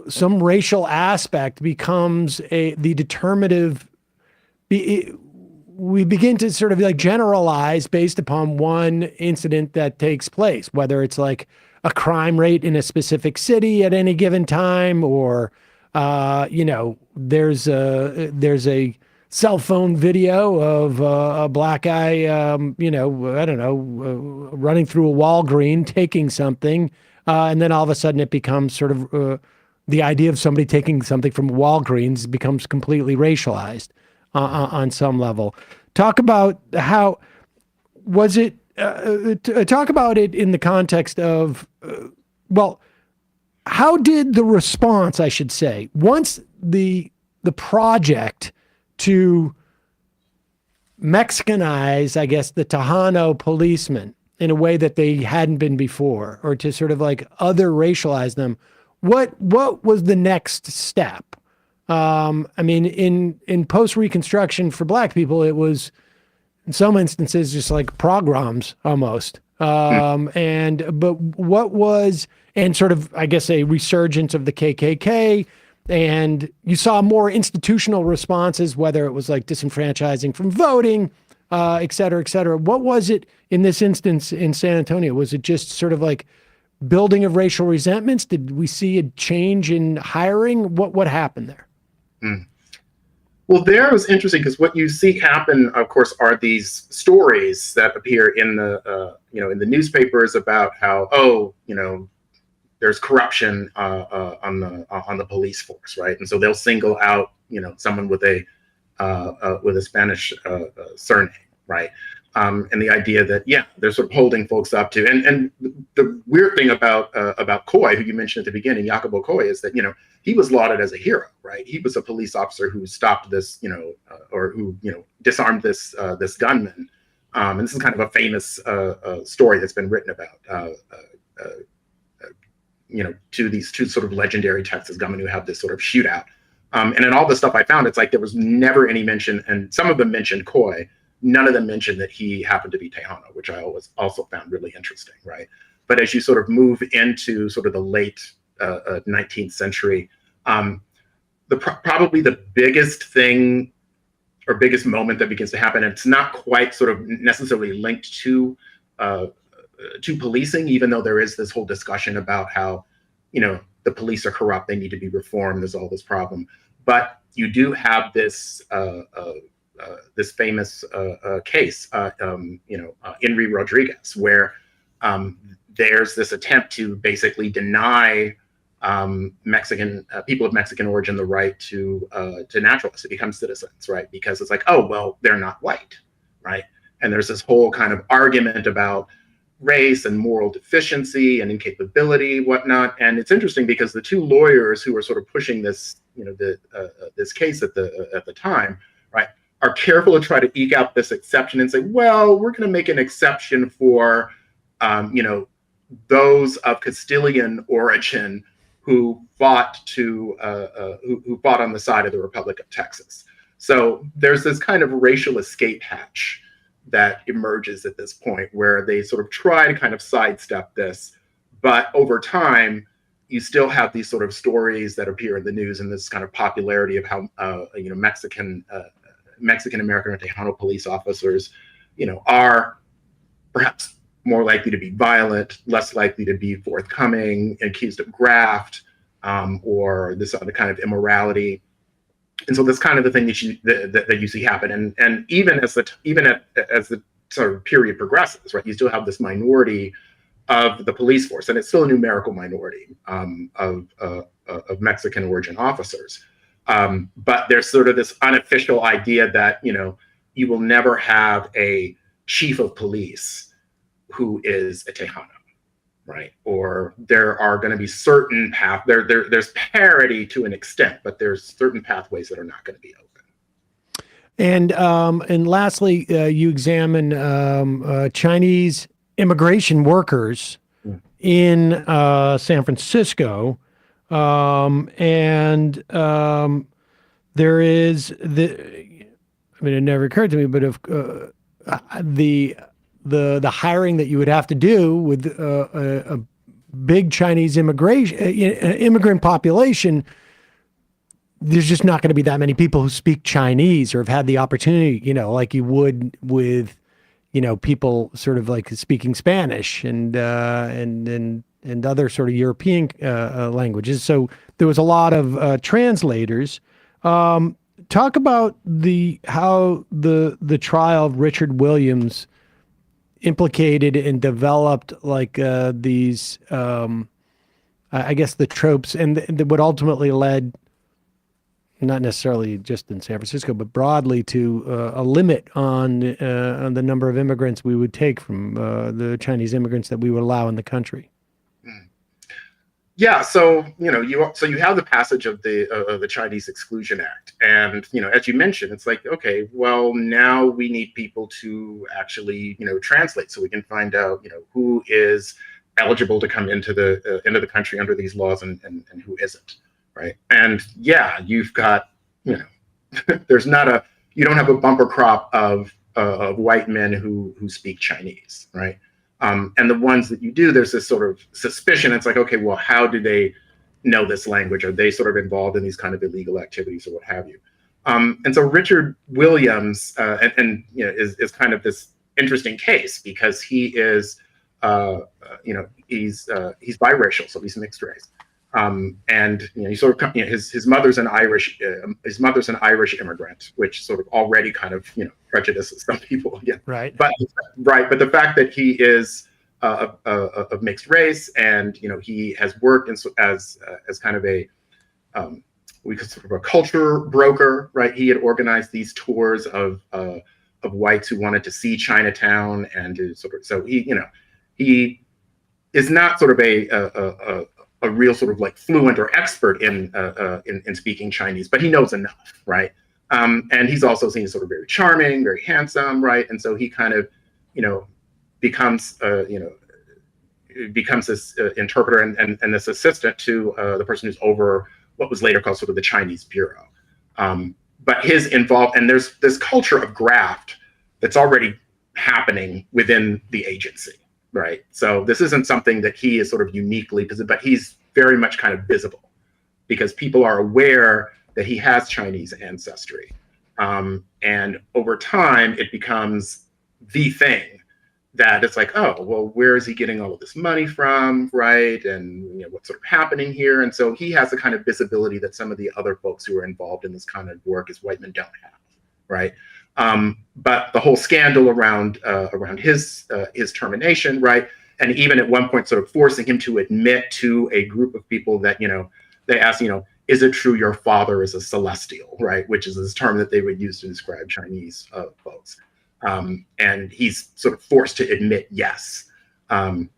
some racial aspect becomes the determinative. We begin to sort of like generalize based upon one incident that takes place, whether it's like a crime rate in a specific city at any given time, or there's a cell phone video of a black guy, running through a Walgreens taking something, and then all of a sudden it becomes sort of the idea of somebody taking something from Walgreens becomes completely racialized on some level. Talk about how was it? Talk about it in the context of, how did the response, I should say, once the project to Mexicanize, I guess, the Tejano policemen in a way that they hadn't been before, or to sort of like other racialize them, what was the next step? I mean, in post-Reconstruction for Black people, it was, in some instances, just like pogroms almost. But what was, and sort of, I guess, a resurgence of the KKK, and you saw more institutional responses, whether it was like disenfranchising from voting, et cetera, et cetera. What was it in this instance in San Antonio? Was it just sort of like building of racial resentments? Did we see a change in hiring? What happened there? Well, there was interesting because what you see happen, of course, are these stories that appear in the in the newspapers about how there's corruption on the police force, right? And so they'll single out someone with a Spanish surname, right? And the idea that they're sort of holding folks up to, and the weird thing about Coy, who you mentioned at the beginning, Jacobo Coy, is that he was lauded as a hero, right? He was a police officer who stopped this, or who disarmed this gunman. And this is kind of a famous story that's been written about, to these two sort of legendary Texas gunmen who have this sort of shootout. And in all the stuff I found, it's like there was never any mention, and some of them mentioned Coy. None of them mentioned that he happened to be Tejano, which I always also found really interesting, right? But as you sort of move into sort of the late 19th century, probably the biggest thing or biggest moment that begins to happen, and it's not quite sort of necessarily linked to policing, even though there is this whole discussion about how, the police are corrupt, they need to be reformed, there's all this problem. But you do have this this famous case, Henry Rodriguez, where there's this attempt to basically deny Mexican people of Mexican origin the right to naturalize, to become citizens, right? Because it's like, oh, well, they're not white, right? And there's this whole kind of argument about race and moral deficiency and incapability, whatnot. And it's interesting because the two lawyers who are sort of pushing this, this case at the time, right, are careful to try to eke out this exception and say, well, we're going to make an exception for, those of Castilian origin who fought who fought on the side of the Republic of Texas. So there's this kind of racial escape hatch that emerges at this point where they sort of try to kind of sidestep this, but over time, you still have these sort of stories that appear in the news and this kind of popularity of how Mexican American or Tejano police officers, are perhaps more likely to be violent, less likely to be forthcoming, accused of graft, or this other kind of immorality. And so that's kind of the thing that you see happen. And even as the sort of period progresses, right, you still have this minority of the police force, and it's still a numerical minority of Mexican origin officers. But there's sort of this unofficial idea that, you will never have a chief of police who is a Tejano, right? Or there are going to be certain there's parity to an extent, but there's certain pathways that are not going to be open. And lastly, you examine Chinese immigration workers in San Francisco, and there is it never occurred to me, but if the hiring that you would have to do with a big Chinese immigrant population, there's just not going to be that many people who speak Chinese or have had the opportunity, like you would with, people sort of like speaking Spanish and other sort of European languages. So there was a lot of translators. Talk about how the trial of Richard Williams implicated and developed these, I guess, the tropes and what ultimately led, not necessarily just in San Francisco, but broadly to a limit on the number of immigrants we would take from the Chinese immigrants that we would allow in the country. Yeah, so you have the passage of the Chinese Exclusion Act, and as you mentioned, it's like, okay, well, now we need people to actually translate so we can find out who is eligible to come into the country under these laws and who isn't, right? And yeah, you've got there's not you don't have a bumper crop of white men who speak Chinese, right? And the ones that you do, there's this sort of suspicion. It's like, okay, well, how do they know this language? Are they sort of involved in these kind of illegal activities or what have you? And so Richard Williams is kind of this interesting case because he is, he's biracial, so he's mixed race. And he sort of his mother's an Irish immigrant, which sort of already kind of prejudices some people. Yeah, right. But the fact that he is of mixed race, and he has worked as kind of a we could sort of a culture broker, right? He had organized these tours of whites who wanted to see Chinatown, and to sort of he is not sort of a real sort of like fluent or expert in speaking Chinese, but he knows enough, right? And he's also seen as sort of very charming, very handsome, right? And so he kind of, becomes this interpreter and this assistant to the person who's over what was later called sort of the Chinese Bureau. But his involved, and there's this culture of graft that's already happening within the agency. Right. So this isn't something that he is sort of uniquely, but he's very much kind of visible because people are aware that he has Chinese ancestry. And over time, it becomes the thing that it's like, oh, well, where is he getting all of this money from? Right. And what's sort of happening here? And so he has the kind of visibility that some of the other folks who are involved in this kind of work as white men don't have. Right. But the whole scandal around his termination, right, and even at one point sort of forcing him to admit to a group of people that they asked, is it true your father is a celestial, right, which is this term that they would use to describe Chinese folks, and he's sort of forced to admit yes, and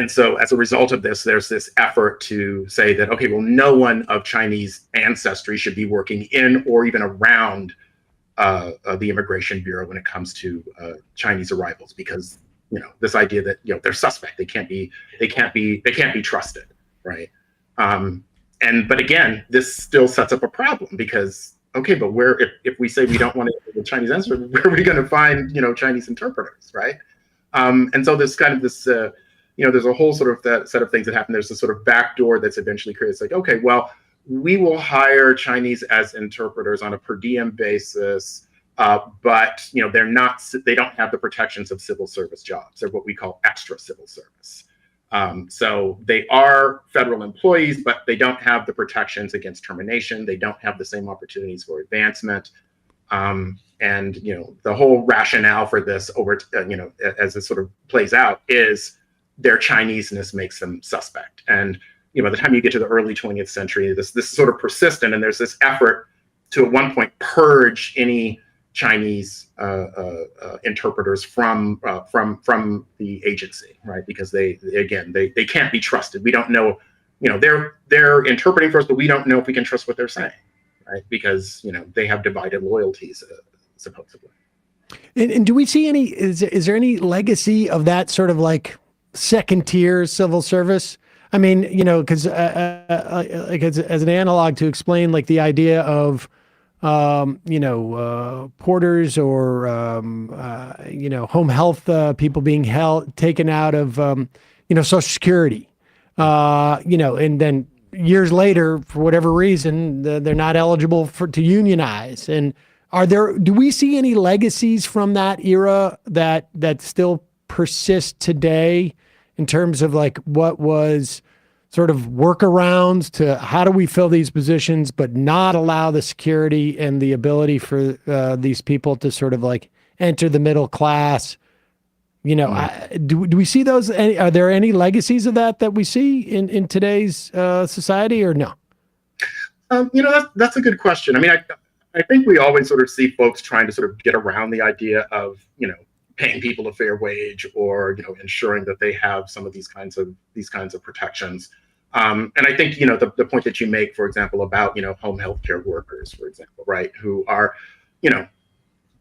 so as a result of this, there's this effort to say that okay, well, no one of Chinese ancestry should be working in or even around the Immigration Bureau when it comes to Chinese arrivals, because this idea that they're suspect, they can't be trusted, right? But again, this still sets up a problem because okay, but where if we say we don't want the Chinese answer, where are we going to find Chinese interpreters, right? And so there's kind of this there's a whole sort of that set of things that happen. There's a sort of backdoor that's eventually created. It's like okay, well, we will hire Chinese as interpreters on a per diem basis but they don't have the protections of civil service jobs. They're what we call extra civil service. So they are federal employees, but they don't have the protections against termination. They don't have the same opportunities for advancement. And the whole rationale for this as it sort of plays out is their Chineseness makes them suspect. And by the time you get to the early 20th century, this is sort of persistent, and there's this effort to at one point purge any Chinese interpreters from the agency, right? Because they can't be trusted. We don't know, they're interpreting for us, but we don't know if we can trust what they're saying, right? Because they have divided loyalties, supposedly. And do we see is there any legacy of that sort of like second tier civil service? I mean, because like as an analog to explain like the idea of porters or home health people being taken out of Social Security, and then years later, for whatever reason, they're not eligible to unionize. And do we see any legacies from that era that still persist today in terms of like what was sort of workarounds to how do we fill these positions, but not allow the security and the ability for these people to sort of like enter the middle class? Do we see those? Are there any legacies of that we see in today's society, or no? That's a good question. I mean, I think we always sort of see folks trying to sort of get around the idea of, paying people a fair wage or, ensuring that they have some of these kinds of protections. And I think, the point that you make, for example, about, home healthcare workers, for example, right, who are,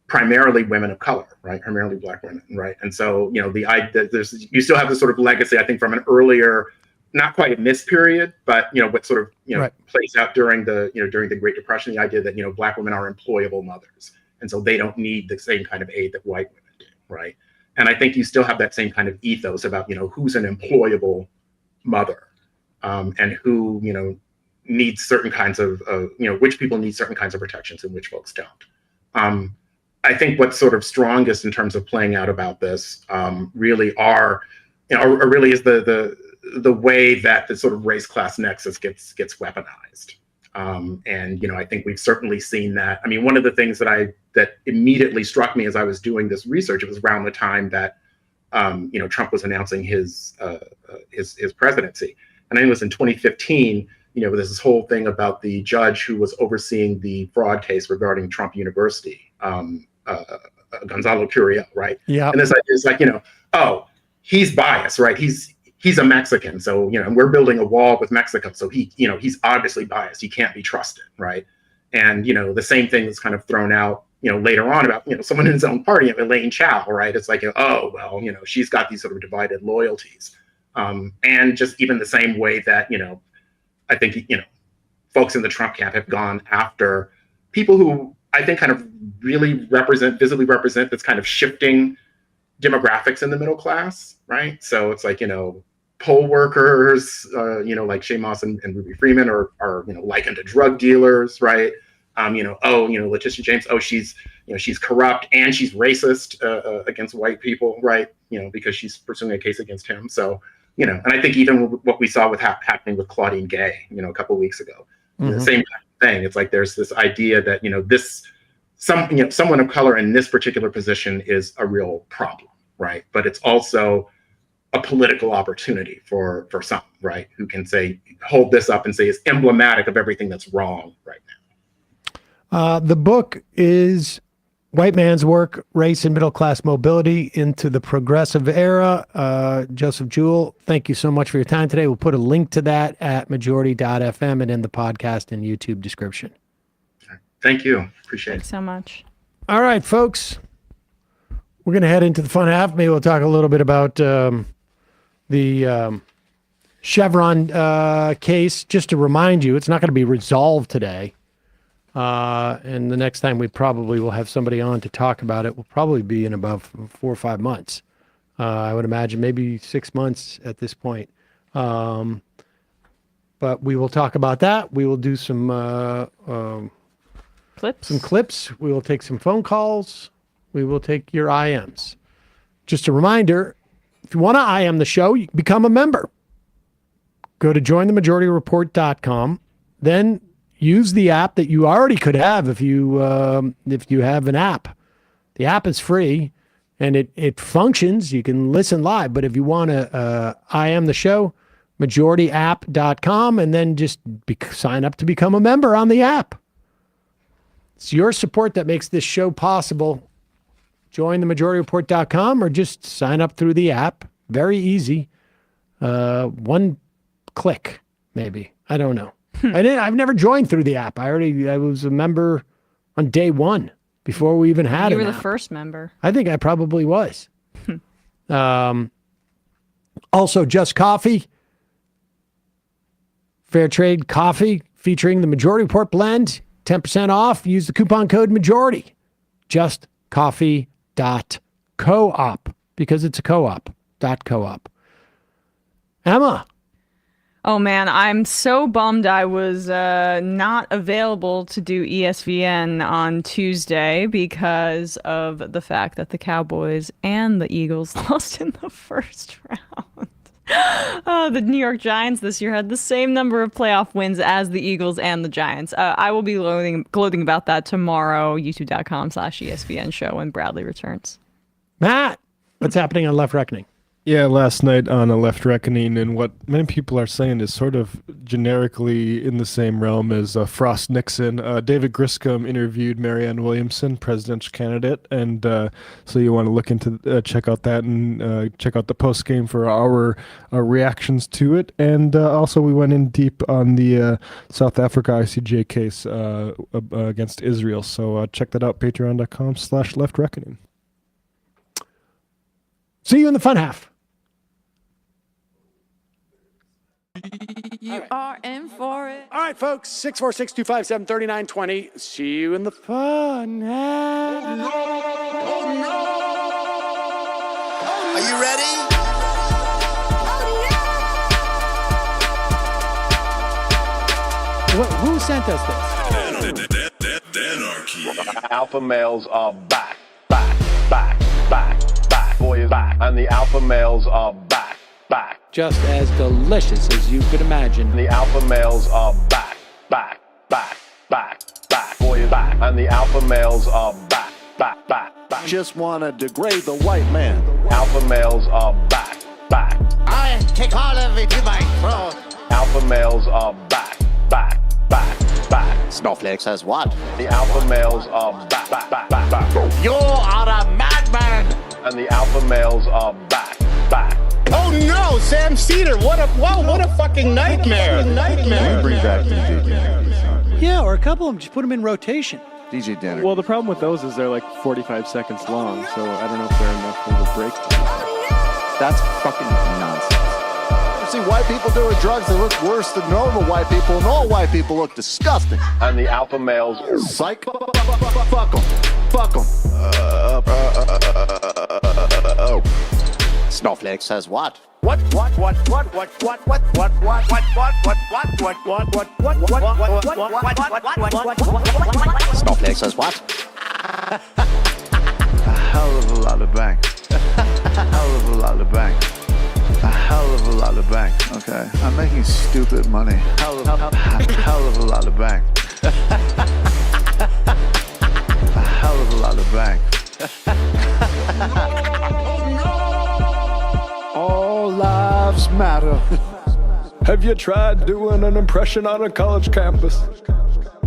primarily women of color, right, primarily Black women, right. And so, you still have this sort of legacy, I think, from an earlier, not quite in this period, but, what sort of, right, plays out during the Great Depression, the idea that, Black women are employable mothers. And so they don't need the same kind of aid that white women do, right. And I think you still have that same kind of ethos about, who's an employable mother, and who, needs certain kinds of, which people need certain kinds of protections and which folks don't. I think what's sort of strongest in terms of playing out about this really are, really is the way that the sort of race class nexus gets weaponized. And I think we've certainly seen that. I mean, one of the things that immediately struck me as I was doing this research, it was around the time that Trump was announcing his presidency, and I think it was in 2015. There's this whole thing about the judge who was overseeing the fraud case regarding Trump University, Gonzalo Curiel, right? Yeah. And this idea is like, oh, he's biased, right? He's a Mexican, so and we're building a wall with Mexico, so he's obviously biased. He can't be trusted, right? And the same thing that's kind of thrown out, later on about someone in his own party, Elaine Chao, right? It's like, oh well, she's got these sort of divided loyalties, and just even the same way that I think folks in the Trump camp have gone after people who I think kind of really visibly represent this kind of shifting demographics in the middle class, right? So it's like, poll workers, like Shea Moss and Ruby Freeman are likened to drug dealers, right? Letitia James, she's corrupt and she's racist against white people, right? Because she's pursuing a case against him. So, and I think even what we saw happening with Claudine Gay, a couple of weeks ago, the same kind of thing. It's like there's this idea that someone of color in this particular position is a real problem, right? But it's also a political opportunity for some, right, who can hold this up and say it's emblematic of everything that's wrong right now. The book is White Man's Work, Race and Middle Class Mobility into the Progressive Era. Joseph Jewell, thank you so much for your time today. We'll put a link to that at majority.fm and in the podcast and YouTube description. Thank you. Appreciate it. Thanks so much. All right, folks. We're going to head into the fun half. Maybe we'll talk a little bit about the Chevron case. Just to remind you, it's not going to be resolved today. And the next time we probably will have somebody on to talk about it will probably be in about 4 or 5 months. I would imagine maybe 6 months at this point. But we will talk about that. We will do some some clips. We will take some phone calls. We will take your IMs. Just a reminder, if you want to IM the show, you become a member. Go to jointhemajorityreport.com. Then use the app that you already could have if you have an app. The app is free and it functions. You can listen live. But if you want to IM the show, majorityapp.com, and then just sign up to become a member on the app. It's your support that makes this show possible. Join themajorityreport.com or just sign up through the app. Very easy. One click, maybe. I don't know. I've never joined through the app. I was a member on day one before we even had it. You were the first member. I think I probably was. Also, Just Coffee. Fair trade coffee featuring the Majority Report blend. 10% off. Use the coupon code MAJORITY. JustCoffee.coop because it's a co-op. .coop. Emma. Oh, man, I'm so bummed I was not available to do ESVN on Tuesday because of the fact that the Cowboys and the Eagles lost in the first round. The New York Giants this year had the same number of playoff wins as the Eagles and the Giants. I will be gloating about that tomorrow, youtube.com/ESPN show when Bradley returns. Matt, what's happening on Left Reckoning? Yeah, last night on A Left Reckoning, and what many people are saying is sort of generically in the same realm as Frost Nixon. David Griscom interviewed Marianne Williamson, presidential candidate, and so you want to look into check out that and check out the post game for our reactions to it. And also we went in deep on the South Africa ICJ case against Israel. So check that out, patreon.com/Left Reckoning. See you in the fun half. You are in for it. All right, folks. 646-257-3920. See you in the fun half. Oh, no. Are you ready? Who sent us this? Anarchy. Alpha males are back. Boy is back. And the alpha males are back. Just as delicious as you could imagine. The alpha males are back. Boy is back. And the alpha males are back. Just wanna degrade the white man. Alpha males are back. I take all of it to my throat. Alpha males are back. Snowflake says what? The alpha males are back. You are a madman. And the alpha males are back. Oh no, Sam Seder! What a fucking nightmare! Bring back DJ Denner. Yeah, or a couple of them. Just put them in rotation. DJ Denner. Well, the problem with those is they're like 45 seconds long, so I don't know if they're enough of a break. That's fucking nonsense. You see white people doing drugs, they look worse than normal white people, and all white people look disgusting. And the alpha males... Psych. Fuck them. Oh. Snowflake says what? Snowflake says what? A hell of a lot of bank. A hell of a lot of bank. A hell of a lot of bank. Okay, I'm making stupid money. Hell of a lot of bank. A hell of a lot of bank. All lives matter. Have you tried doing an impression on a college campus?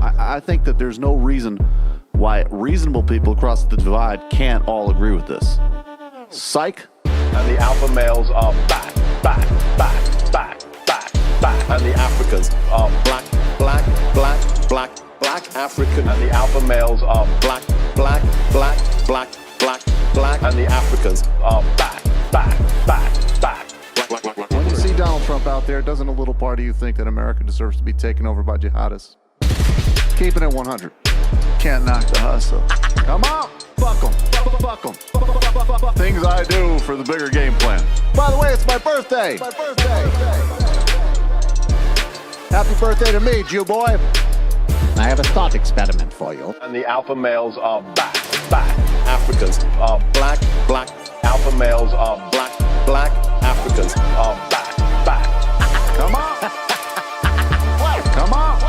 I think that there's no reason why reasonable people across the divide can't all agree with this. Psych. And the alpha males are back. And the Africans are black African. And the alpha males are black. And the Africans are back. When you see Donald Trump out there, doesn't a little part of you think that America deserves to be taken over by jihadists? Keeping it 100. Can't knock the hustle. Come on! Fuck 'em. Things I do for the bigger game plan. By the way, it's my birthday! Happy birthday to me, Jew boy! I have a thought experiment for you. And the alpha males are back. Africans are black. Alpha males are black. Africans are back. Come on! Come on!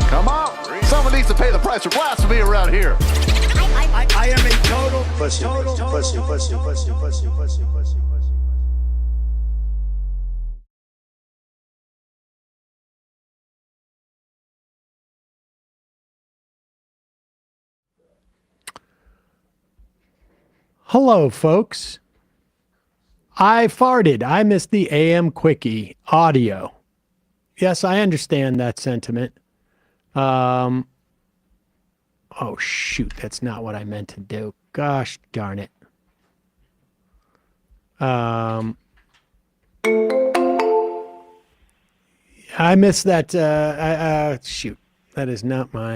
Come on! Someone needs to pay the price for blasphemy around here. I am a total pussy. Hello, folks. I farted. I missed the AM Quickie audio. Yes, I understand that sentiment. Oh, shoot. That's not what I meant to do. Gosh darn it. I missed that. Shoot. That is not my